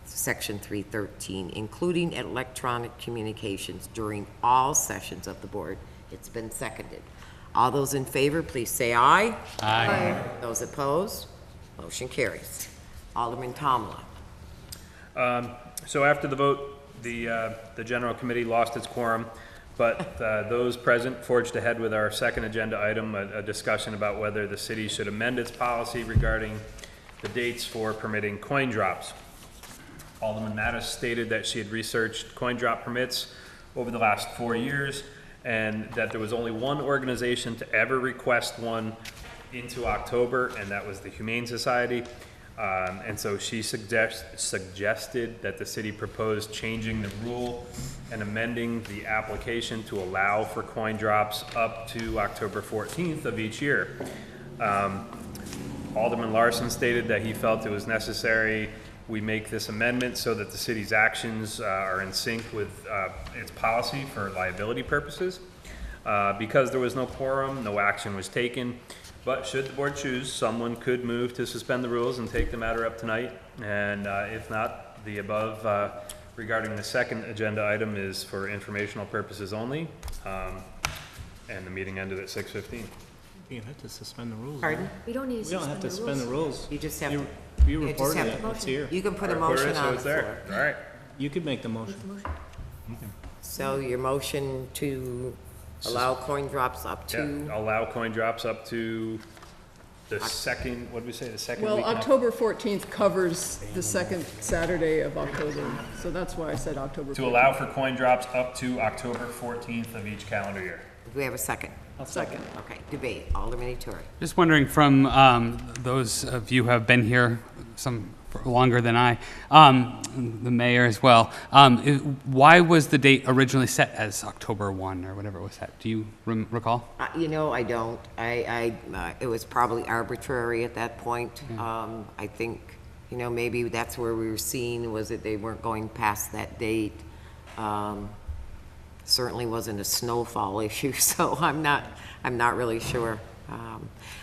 Section 313, including electronic communications during all sessions of the board. It's been seconded. All those in favor, please say aye. Aye. Those opposed, motion carries. Alderman Tomla. So after the vote, the general committee lost its quorum, but those present forged ahead with our second agenda item, a discussion about whether the city should amend its policy regarding the dates for permitting coin drops. Alderman Mattis stated that she had researched coin drop permits over the last 4 years, and that there was only one organization to ever request one into October, and that was the Humane Society. And so she suggested that the city propose changing the rule and amending the application to allow for coin drops up to October 14th of each year. Alderman Larson stated that he felt it was necessary we make this amendment so that the city's actions are in sync with its policy for liability purposes. Because there was no quorum, no action was taken. But should the board choose, someone could move to suspend the rules and take the matter up tonight. And if not, the above regarding the second agenda item is for informational purposes only. And the meeting ended at 6:15. You have to suspend the rules. Pardon? We don't need We don't have to suspend the rules. You just have to. You you just reported have it, to- it's here. You can put a Report motion it, so on the it's floor. there. All right. You could make the motion. So your motion to allow coin drops up Yeah, to, allow coin drops up to the second, what did we say, the second Well, week? in October 14th covers the second Saturday of October, so that's why I said October 14th. To allow for coin drops up to October 14th of each calendar year. do we have a second? Second. Okay, debate. Alderman Ettore. Just wondering from those of you who have been here some for longer than I, the mayor as well, why was the date originally set as October 1 or whatever it was set? Do you recall? You know, I don't. It was probably arbitrary at that point. I think, you know, maybe that's where we were seeing was that they weren't going past that date. Certainly wasn't a snowfall issue, so I'm not really sure.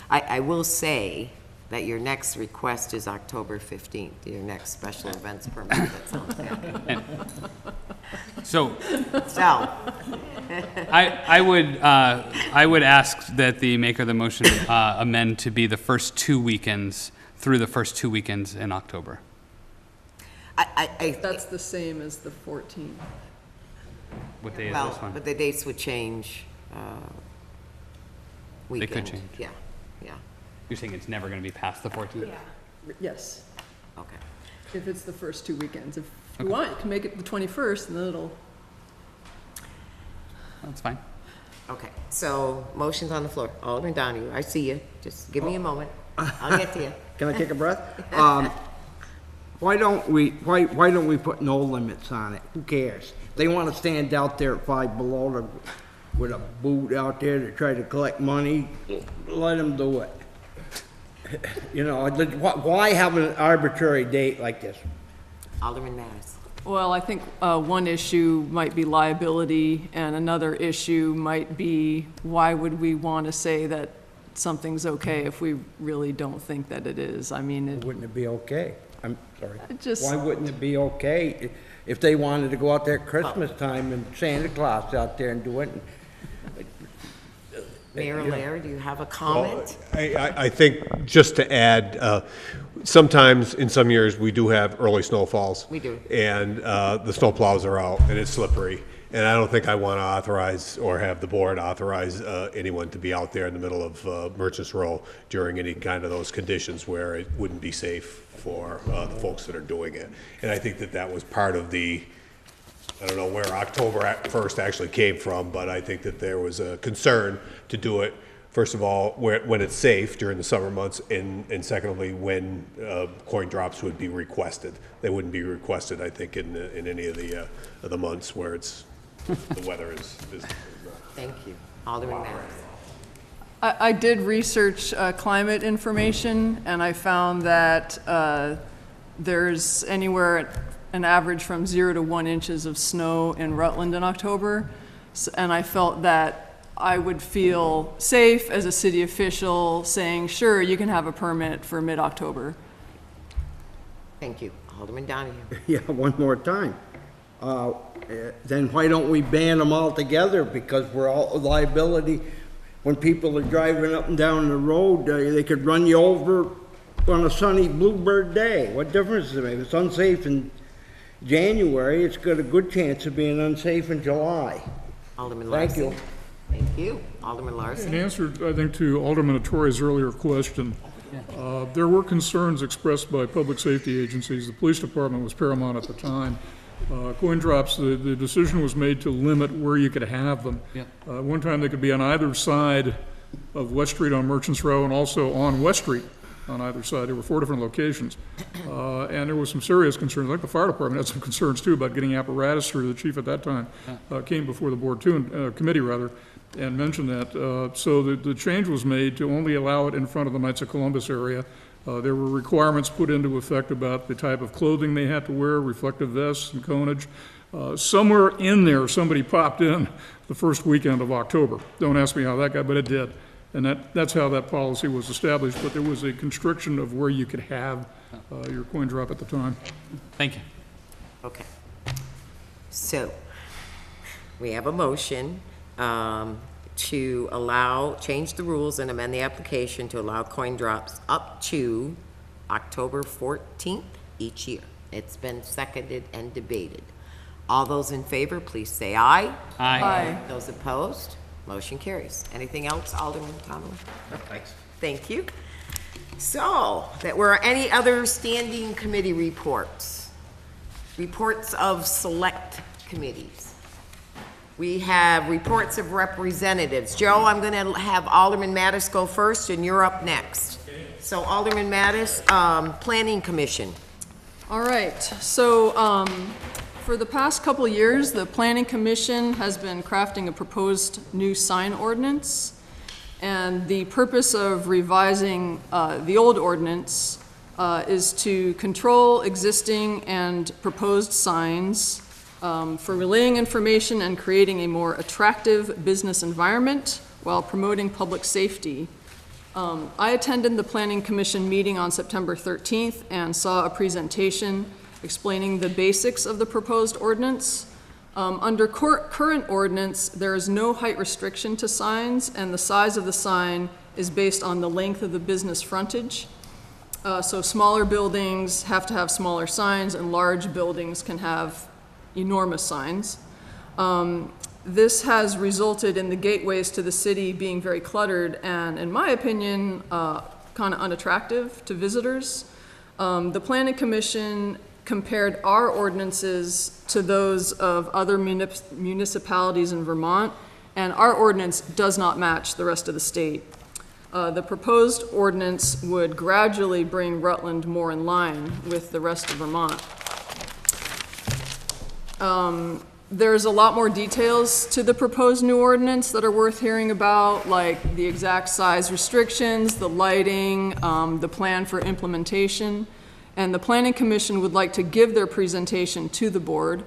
I will say that your next request is October 15th, your next special events permit. That sounds good. So So, I would ask that the maker of the motion amend to be the first 2 weekends through the first 2 weekends in October. That's the same as the 14th. What day is well, this one? but the dates would change. weekend. change. Yeah, yeah, You're saying it's never going to be past the 14th? Yes, okay. if it's the first 2 weekends. If you want, you can make it the 21st, and then it'll, That's fine. Okay, so motion's on the floor. Alderman Donahue, I see you. Just give me a moment. I'll get to you. Can I take a breath? Why don't we put no limits on it? Who cares? They want to stand out there at Five Below with a boot out there to try to collect money, let them do it. You know, why have an arbitrary date like this? Alderman Mattis. well, I think one issue might be liability, and another issue might be, why would we want to say that something's okay if we really don't think that it is? I mean, Wouldn't it be okay? I'm sorry. just, Why wouldn't it be okay if they wanted to go out there at Christmas time and Santa Claus out there and do it? Mayor Lair, do you have a comment? I think, just to add, sometimes, in some years, we do have early snowfalls. We do. And the snowplows are out, and it's slippery. And I don't think I want to authorize, or have the board authorize anyone to be out there in the middle of Merchants Row during any kind of those conditions where it wouldn't be safe for the folks that are doing it. And I think that was part of the, I don't know where October 1st actually came from, but I think that there was a concern to do it, first of all, when it's safe during the summer months, and secondly, when coin drops would be requested. They wouldn't be requested, I think, in any of the months where the weather is Thank you. Alderman Mattis. I did research climate information, and I found that there's anywhere an average from 0 to 1 inches of snow in Rutland in October. And I felt that I would feel safe as a city official saying, sure, you can have a permit for mid-October. Thank you. Alderman Donahue. Yeah, one more time. Then why don't we ban them altogether? Because we're all liability. When people are driving up and down the road, they could run you over on a sunny bluebird day. What difference does it make? If it's unsafe in January, it's got a good chance of being unsafe in July. Alderman Larson. Thank you. Thank you. Alderman Larson. In answer, I think, to Alderman Nattori's earlier question, there were concerns expressed by public safety agencies. The police department was paramount at the time. Coin drops, the decision was made to limit where you could have them. Yeah. One time they could be on either side of West Street on Merchants Row and also on West Street on either side. There were 4 different locations. And there was some serious concerns, like the fire department had some concerns too about getting apparatus through. The chief at that time came before the board too, committee rather, and mentioned that. So the change was made to only allow it in front of the Knights of Columbus area. There were requirements put into effect about the type of clothing they had to wear, reflective vests and conage. Somewhere in there, somebody popped in the first weekend of October. Don't ask me how that got, but it did. And that's how that policy was established, but there was a constriction of where you could have your coin drop at the time. Thank you. Okay. So, we have a motion to change the rules and amend the application to allow coin drops up to October 14th each year. It's been seconded and debated. All those in favor, please say aye. Aye. Aye. Those opposed, motion carries. Anything else, Alderman Connolly? Thanks. Thank you. So, that were any other standing committee reports? Reports of select committees. We have reports of representatives. Joe, I'm going to have Alderman Mattis go first, and you're up next. So Alderman Mattis, Planning Commission. All right, so for the past couple of years, the Planning Commission has been crafting a proposed new sign ordinance. And the purpose of revising the old ordinance is to control existing and proposed signs for relaying information and creating a more attractive business environment while promoting public safety. I attended the Planning Commission meeting on September 13th and saw a presentation explaining the basics of the proposed ordinance. Under current ordinance, there is no height restriction to signs, and the size of the sign is based on the length of the business frontage. So smaller buildings have to have smaller signs, and large buildings can have enormous signs. This has resulted in the gateways to the city being very cluttered and, in my opinion, kind of unattractive to visitors. The Planning Commission compared our ordinances to those of other municipalities in Vermont, and our ordinance does not match the rest of the state. The proposed ordinance would gradually bring Rutland more in line with the rest of Vermont. There's a lot more details to the proposed new ordinance that are worth hearing about, like the exact size restrictions, the lighting, the plan for implementation. And the Planning Commission would like to give their presentation to the board.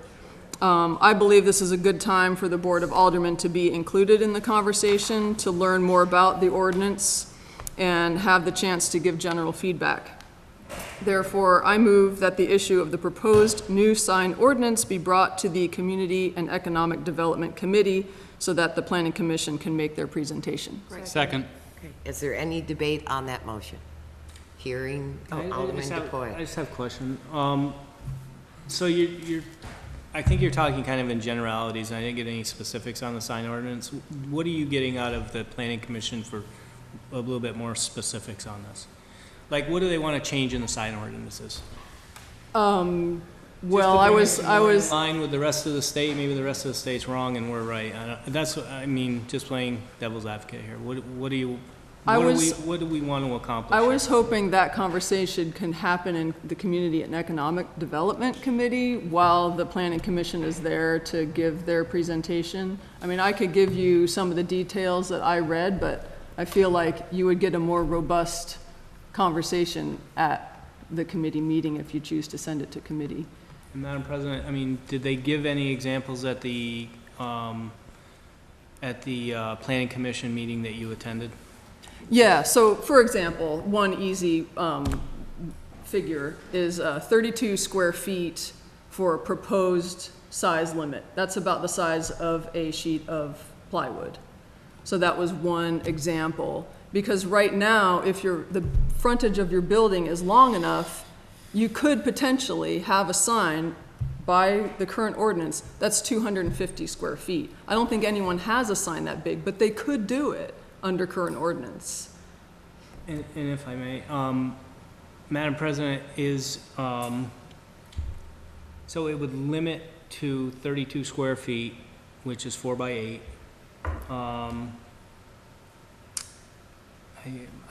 I believe this is a good time for the Board of Aldermen to be included in the conversation, to learn more about the ordinance, and have the chance to give general feedback. Therefore, I move that the issue of the proposed new sign ordinance be brought to the Community and Economic Development Committee so that the Planning Commission can make their presentation. Second. Okay. Is there any debate on that motion? Hearing, Alderman DePoy. I just have a question. So I think you're talking kind of in generalities, and I didn't get any specifics on the sign ordinance. What are you getting out of the Planning Commission for a little bit more specifics on this? Like, what do they want to change in the sign ordinances? Well, I was in line with the rest of the state. Maybe the rest of the state's wrong and we're right. That's what I mean. Just playing devil's advocate here. What do we want to accomplish? I was hoping that conversation can happen in the Community and Economic Development Committee while the Planning Commission is there to give their presentation. I mean, I could give you some of the details that I read, but I feel like you would get a more robust conversation at the committee meeting if you choose to send it to committee. And Madam President, I mean, did they give any examples at the Planning Commission meeting that you attended? Yeah, so for example, one easy figure is 32 square feet for a proposed size limit. That's about the size of a sheet of plywood. So that was one example. Because right now, if the frontage of your building is long enough, you could potentially have a sign by the current ordinance that's 250 square feet. I don't think anyone has a sign that big, but they could do it under current ordinance. And if I may, Madam President, so it would limit to 32 square feet, which is 4 by 8.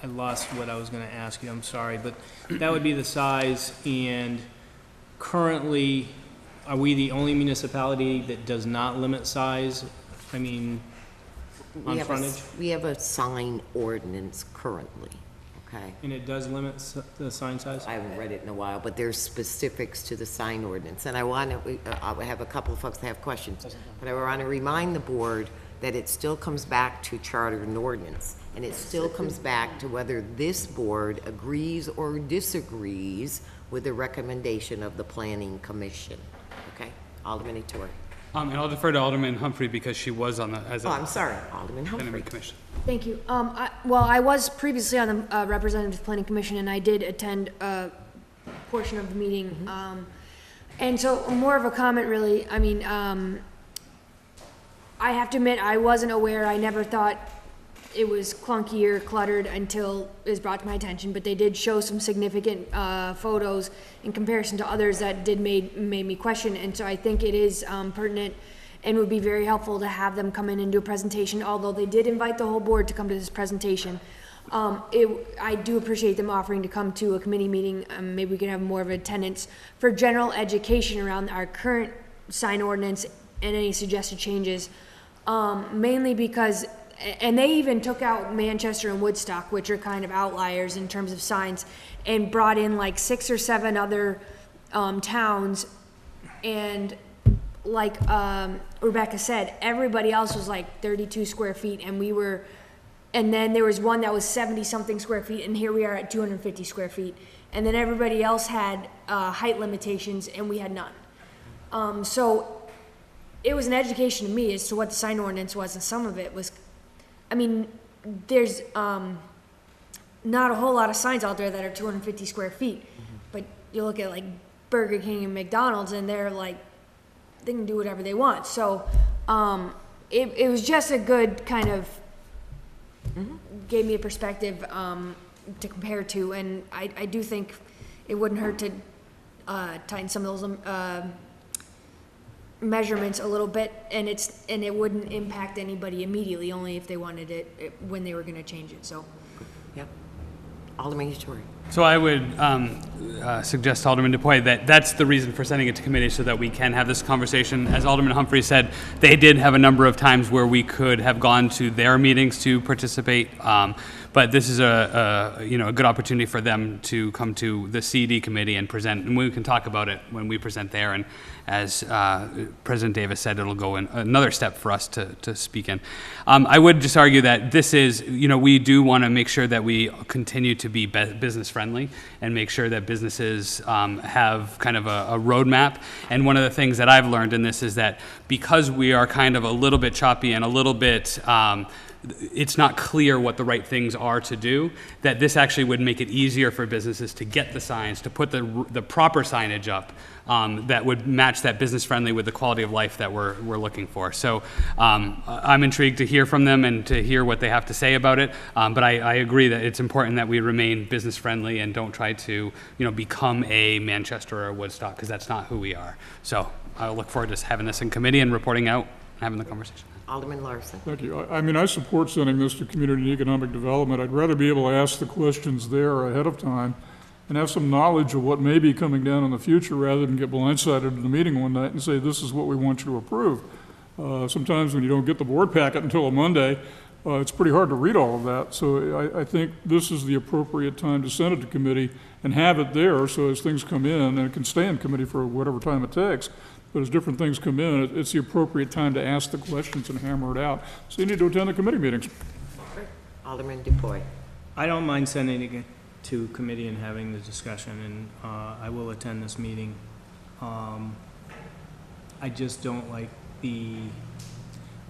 I lost what I was going to ask you, I'm sorry, but that would be the size, and currently, are we the only municipality that does not limit size? I mean, on frontage? We have a sign ordinance currently, okay? And it does limit the sign size? I haven't read it in a while, but there's specifics to the sign ordinance. And I have a couple of folks that have questions, but I want to remind the board that it still comes back to charter and ordinance. And it still comes back to whether this board agrees or disagrees with the recommendation of the Planning Commission. Okay, Alderman Ettore. And I'll defer to Alderman Humphrey because she was on the, as a. Oh, I'm sorry, Alderman Humphrey. Commission. Thank you. I was previously on the representative planning commission, and I did attend a portion of the meeting. And so more of a comment, really. I mean, I have to admit, I wasn't aware. I never thought it was clunky or cluttered until it was brought to my attention, but they did show some significant photos in comparison to others that made me question, and so I think it is pertinent and would be very helpful to have them come in and do a presentation, although they did invite the whole board to come to this presentation. I do appreciate them offering to come to a committee meeting. Maybe we can have more of attendance for general education around our current sign ordinance and any suggested changes, mainly because, and they even took out Manchester and Woodstock, which are kind of outliers in terms of signs, and brought in like 6 or 7 other towns, and like Rebecca said, everybody else was like 32 square feet, and then there was one that was 70-something square feet, and here we are at 250 square feet, and then everybody else had height limitations, and we had none. So it was an education to me as to what the sign ordinance was, and some of it was, I mean, there's not a whole lot of signs out there that are 250 square feet, but you look at like Burger King and McDonald's, and they're like, they can do whatever they want. So it was just a good kind of, gave me a perspective to compare to, and I do think it wouldn't hurt to tighten some of those measurements a little bit, and it wouldn't impact anybody immediately, only if they wanted it when they were going to change it. So, Yep. Alderman Tory. So I would suggest to Alderman DuPoy that that's the reason for sending it to committee, so that we can have this conversation. As Alderman Humphrey said, they did have a number of times where we could have gone to their meetings to participate, but this is a good opportunity for them to come to the CD committee and present, and we can talk about it when we present there. And as President Davis said, it'll go in another step for us to speak in. I would just argue that this is, we do want to make sure that we continue to be business friendly and make sure that businesses have kind of a roadmap. And one of the things that I've learned in this is that because we are kind of a little bit choppy and a little bit it's not clear what the right things are to do, that this actually would make it easier for businesses to get the signs, to put the proper signage up that would match that business friendly with the quality of life that we're looking for. So I'm intrigued to hear from them and to hear what they have to say about it. But I agree that it's important that we remain business friendly and don't try to become a Manchester or a Woodstock, because that's not who we are. So I look forward to having this in committee and reporting out and having the conversation. Alderman Larson. Thank you. I support sending this to Community and Economic Development. I'd rather be able to ask the questions there ahead of time and have some knowledge of what may be coming down in the future, rather than get blindsided in the meeting one night and say, this is what we want you to approve. Sometimes when you don't get the board packet until a Monday, it's pretty hard to read all of that. So I think this is the appropriate time to send it to committee and have it there, so as things come in, and it can stay in committee for whatever time it takes, but as different things come in, it's the appropriate time to ask the questions and hammer it out. So you need to attend the committee meetings. Alderman DuPoy. I don't mind sending it to committee and having the discussion, and I will attend this meeting. I just don't like the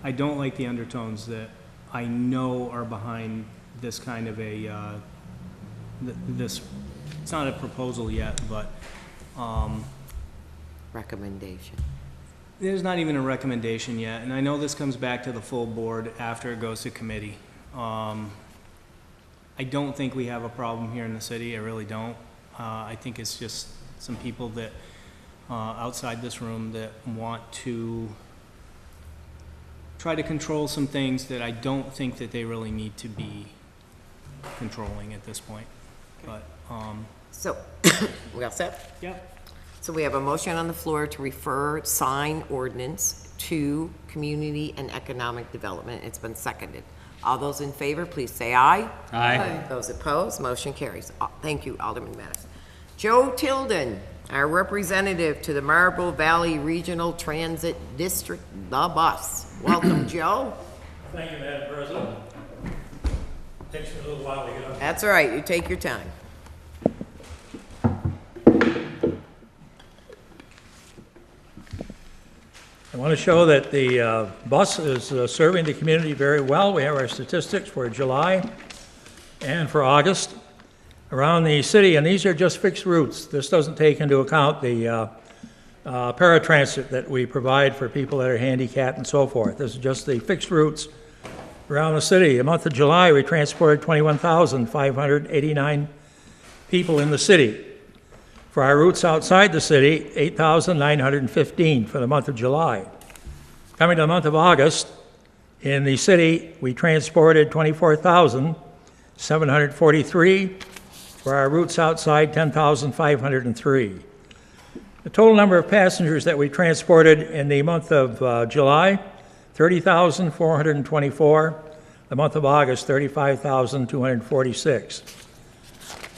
undertones that I know are behind this kind of a this. It's not a proposal yet, but recommendation. There's not even a recommendation yet, and I know this comes back to the full board after it goes to committee. I don't think we have a problem here in the city. I really don't. I think it's just some people that outside this room that want to try to control some things that I don't think that they really need to be controlling at this point. But so we all set? Yeah. So we have a motion on the floor to refer sign ordinance to Community and Economic Development. It's been seconded. All those in favor, please say aye. Aye. Those opposed, motion carries. Thank you, Alderman Mattis. Joe Tilden, our representative to the Marble Valley Regional Transit District, the bus. Welcome, Joe. Thank you, Madam President. Takes me a little while to get up. That's all right. You take your time. I want to show that the bus is serving the community very well. We have our statistics for July and for August around the city, and these are just fixed routes. This doesn't take into account the paratransit that we provide for people that are handicapped and so forth. This is just the fixed routes around the city. The month of July, we transported 21,589 people in the city. For our routes outside the city, 8,915 for the month of July. Coming to the month of August, in the city, we transported 24,743. For our routes outside, 10,503. The total number of passengers that we transported in the month of July, 30,424. The month of August, 35,246.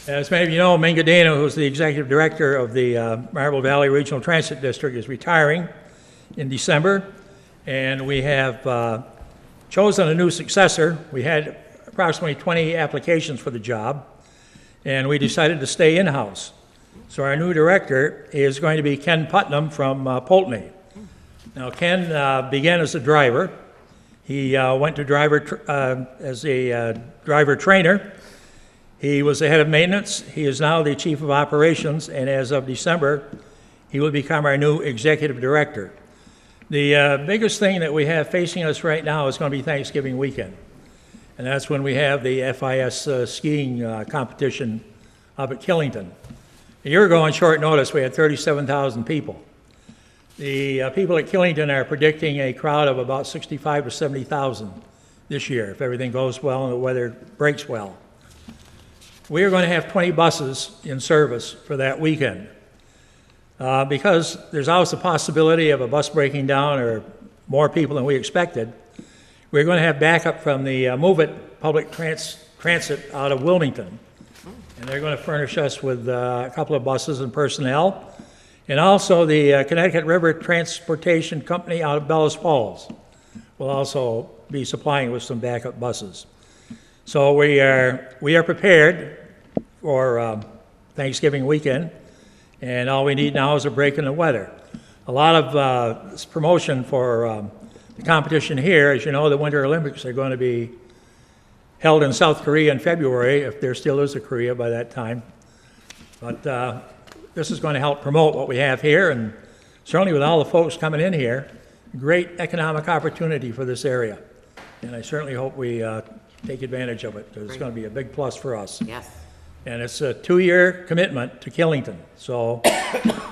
As many of you know, Minga Dana, who's the executive director of the Marble Valley Regional Transit District, is retiring in December, and we have chosen a new successor. We had approximately 20 applications for the job, and we decided to stay in-house. So our new director is going to be Ken Putnam from Poultney. Now, Ken began as a driver. He went to as a driver trainer. He was the head of maintenance. He is now the chief of operations, and as of December, he will become our new executive director. The biggest thing that we have facing us right now is going to be Thanksgiving weekend. And that's when we have the FIS skiing competition up at Killington. A year ago on short notice, we had 37,000 people. The people at Killington are predicting a crowd of about 65 to 70,000 this year, if everything goes well and the weather breaks well. We are going to have 20 buses in service for that weekend. Because there's always the possibility of a bus breaking down or more people than we expected, we're going to have backup from the Move It public transit out of Wilmington. And they're going to furnish us with a couple of buses and personnel. And also the Connecticut River Transportation Company out of Bellows Falls will also be supplying with some backup buses. So we are prepared for Thanksgiving weekend, and all we need now is a break in the weather. A lot of this promotion for the competition here, as you know, the Winter Olympics are going to be held in South Korea in February, if there still is a Korea by that time. But this is going to help promote what we have here, and certainly with all the folks coming in here, great economic opportunity for this area. And I certainly hope we take advantage of it, because it's going to be a big plus for us. Yes. And it's a 2-year commitment to Killington. So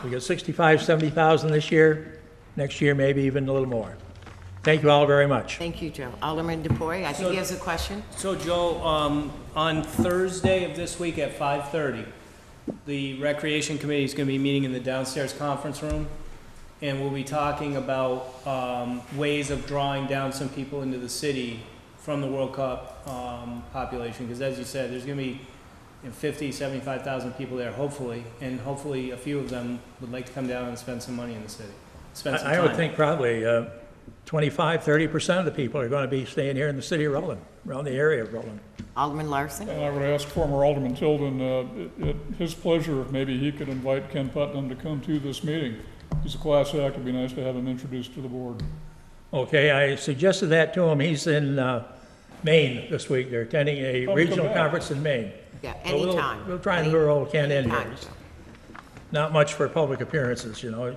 we got 65, 70,000 this year, next year maybe even a little more. Thank you all very much. Thank you, Joe. Alderman DePoy, I think he has a question. So Joe, on Thursday of this week at 5:30, the Recreation Committee is going to be meeting in the downstairs conference room, and we'll be talking about ways of drawing down some people into the city from the World Cup population, because as you said, there's going to be 50, 75,000 people there, hopefully, and hopefully a few of them would like to come down and spend some money in the city, spend some time. I would think probably 25, 30% of the people are going to be staying here in the city of Rutland, around the area of Rutland. Alderman Larson? And I would ask former Alderman Tilden, at his pleasure, if maybe he could invite Ken Putnam to come to this meeting. He's a class act. It'd be nice to have him introduced to the board. Okay, I suggested that to him. He's in Maine this week. They're attending a regional conference in Maine. Yeah, So anytime. we'll try and lure old Ken in here. Anytime. Not much for public appearances, you know,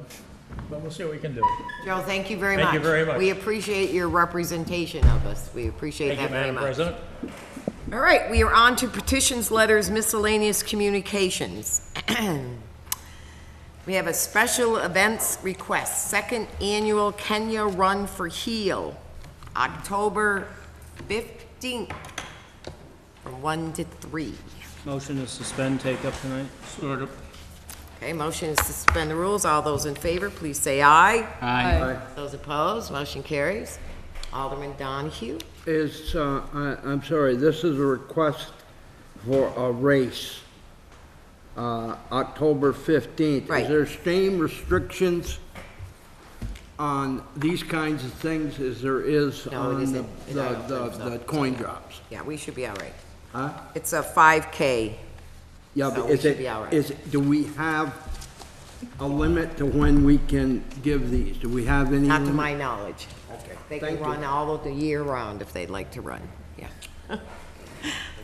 but we'll see what we can do. Joe, thank you very much. Thank you very much. We appreciate your representation of us. We appreciate Thank you, that very Madam much. President. All right, we are on to petitions, letters, miscellaneous communications. We have a special events request, second annual Kenya Run for Heal, October 15th, from 1 to 3. Motion to suspend, take up tonight. Second. Okay, motion is to suspend the rules. All those in favor, please say aye. Aye. Those opposed, motion carries. Alderman Donahue? I'm sorry, this is a request for a race, October 15th. Right. Is there same restrictions on these kinds of things as there is No, it on isn't. the coin drops? Yeah, we should be all right. Huh? It's a 5K. Yeah, So but we is should be all right. do we have a limit to when we can give these? Do we have any? Not to limit? my knowledge. Okay, They can thank you. run all of the year round if they'd like to run, yeah. They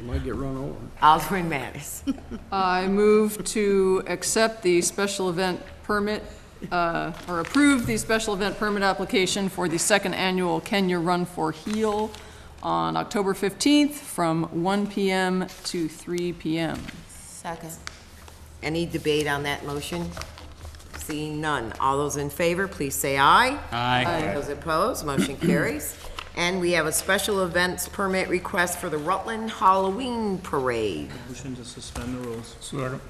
might get run over. Alderman Mattis. I move to accept the special event permit, or approve the special event permit application for the second annual Kenya Run for Heal on October 15th from 1 p.m. to 3 p.m. Second. Any debate on that motion? Seeing none. All those in favor, please say aye. Aye. Those opposed, motion carries. And we have a special events permit request for the Rutland Halloween Parade. Motion to suspend the rules. Second.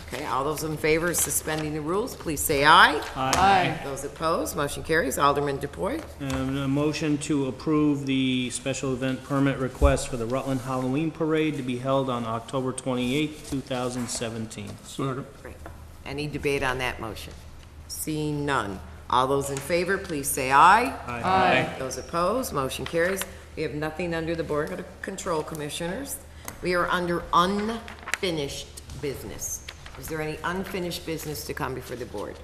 Okay, all those in favor of suspending the rules, please say aye. Aye. Those opposed, motion carries. Alderman DePoy? A motion to approve the special event permit request for the Rutland Halloween Parade to be held on October 28th, 2017. Second. Great. Any debate on that motion? Seeing none. All those in favor, please say aye. Aye. Those opposed, motion carries. We have nothing under the Board of Control Commissioners. We are under unfinished business. Is there any unfinished business to come before the board?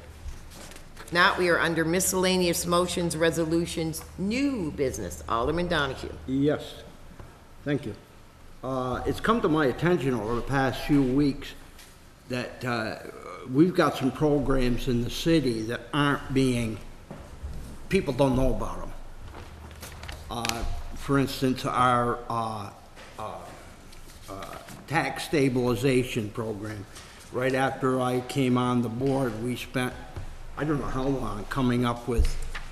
If not, we are under miscellaneous motions, resolutions, new business. Alderman Donahue. Yes, thank you. It's come to my attention over the past few weeks that we've got some programs in the city that aren't being people don't know about them. For instance, our tax stabilization program. Right after I came on the board, we spent, I don't know how long, coming up with,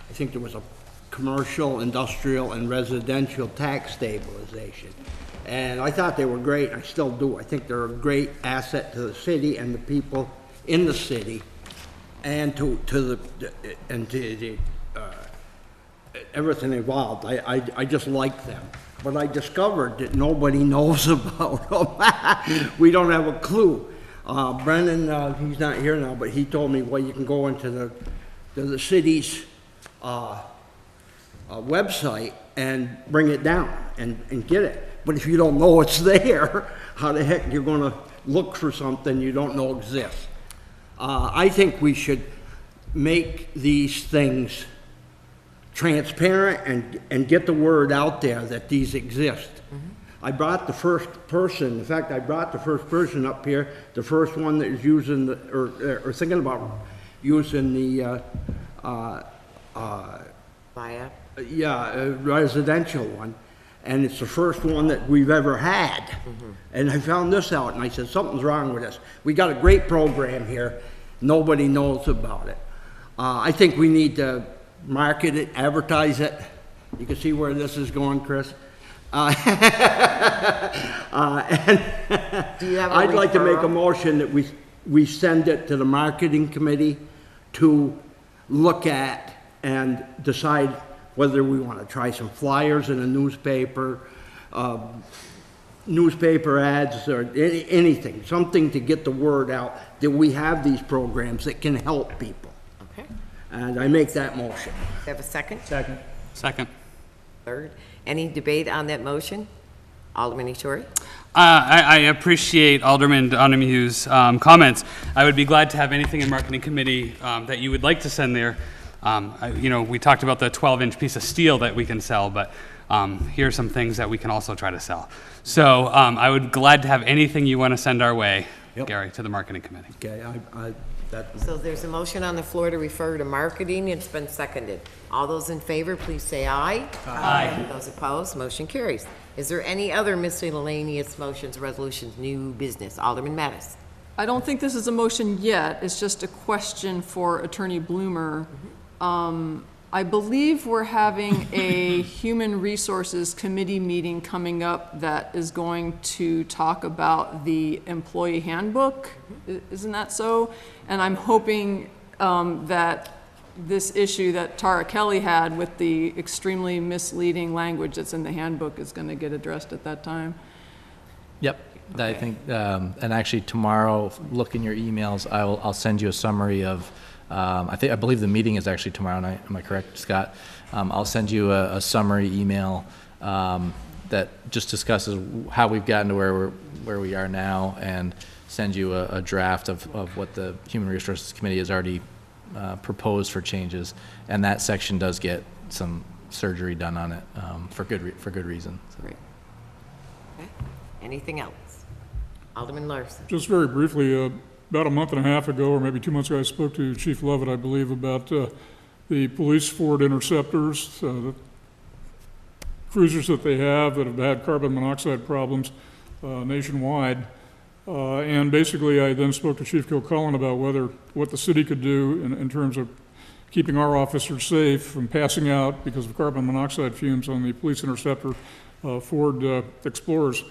I think there was a commercial, industrial, and residential tax stabilization. And I thought they were great, I still do. I think they're a great asset to the city and the people in the city, and to everything involved. I just like them. But I discovered that nobody knows about them. We don't have a clue. Brennan, he's not here now, but he told me, well, you can go into the city's website and bring it down and get it. But if you don't know it's there, how the heck you're going to look for something you don't know exists? I think we should make these things transparent and get the word out there that these exist. I brought the first person, in fact, I brought the first person up here, the first one that is using or thinking about using the residential one, and it's the first one that we've ever had. And I found this out, and I said, something's wrong with this. We got a great program here, nobody knows about it. I think we need to market it, advertise it. You can see where this is going, Chris. And I'd like to make a motion that we send it to the marketing committee to look at and decide whether we want to try some flyers in a newspaper, newspaper ads, or anything, something to get the word out that we have these programs that can help people. Okay. And I make that motion. Have a second? Second. Second. Third. Any debate on that motion? Alderman Ishori? I appreciate Alderman Donohue's comments. I would be glad to have anything in marketing committee that you would like to send there. We talked about the 12-inch piece of steel that we can sell, but here are some things that we can also try to sell. So I would glad to have anything you want to send our way, Gary, to the marketing committee. Okay, So there's a motion on the floor to refer to marketing. It's been seconded. All those in favor, please say aye. Aye. Those opposed, motion carries. Is there any other miscellaneous motions, resolutions, new business? Alderman Mattis. I don't think this is a motion yet. It's just a question for Attorney Bloomer. I believe we're having a Human Resources Committee meeting coming up that is going to talk about the employee handbook. Isn't that so? And I'm hoping that this issue that Tara Kelly had with the extremely misleading language that's in the handbook is going to get addressed at that time. Yep, I think, and actually tomorrow, look in your emails, I'll send you a summary of, I believe the meeting is actually tomorrow night, am I correct, Scott? I'll send you a summary email that just discusses how we've gotten to where we are now, and send you a draft of what the Human Resources Committee has already proposed for changes, and that section does get some surgery done on it for good reason. So. Great. Okay. Anything else? Alderman Larson. Just very briefly, about a month and a half ago, or maybe 2 months ago, I spoke to Chief Levitt, I believe, about the police Ford Interceptors, the cruisers that they have that have had carbon monoxide problems nationwide. And basically, I then spoke to Chief Kilcullen about what the city could do in terms of keeping our officers safe from passing out because of carbon monoxide fumes on the police Interceptor Ford Explorers.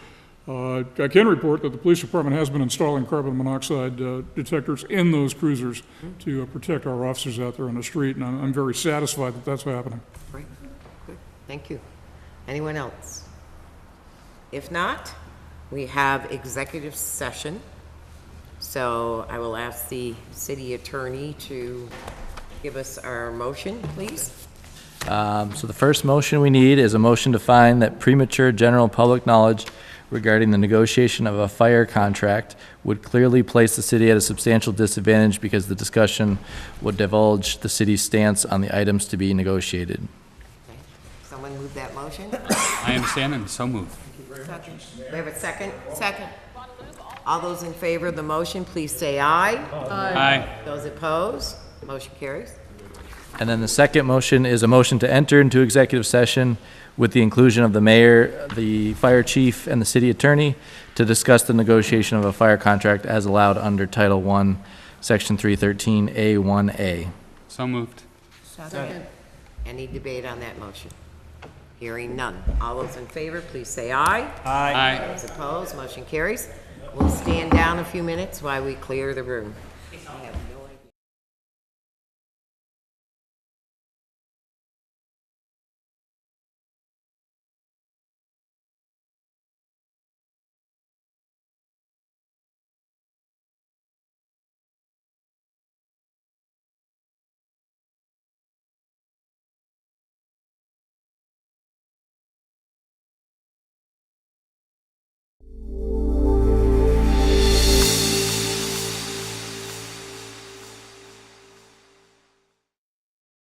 I can report that the police department has been installing carbon monoxide detectors in those cruisers to protect our officers out there on the street, and I'm very satisfied that that's happening. Great. Good. Thank you. Anyone else? If not, we have executive session. So I will ask the city attorney to give us our motion, please. So the first motion we need is a motion to find that premature general public knowledge regarding the negotiation of a fire contract would clearly place the city at a substantial disadvantage because the discussion would divulge the city's stance on the items to be negotiated. Okay. Someone move that motion? I understand, and so moved. We have a second? Second. All those in favor of the motion, please say aye. Aye. Those opposed, motion carries. And then the second motion is a motion to enter into executive session with the inclusion of the mayor, the fire chief, and the city attorney to discuss the negotiation of a fire contract as allowed under Title I, Section 313A1A. So moved. Second. Any debate on that motion? Hearing none. All those in favor, please say aye. Aye. Those opposed, motion carries. We'll stand down a few minutes while we clear the room.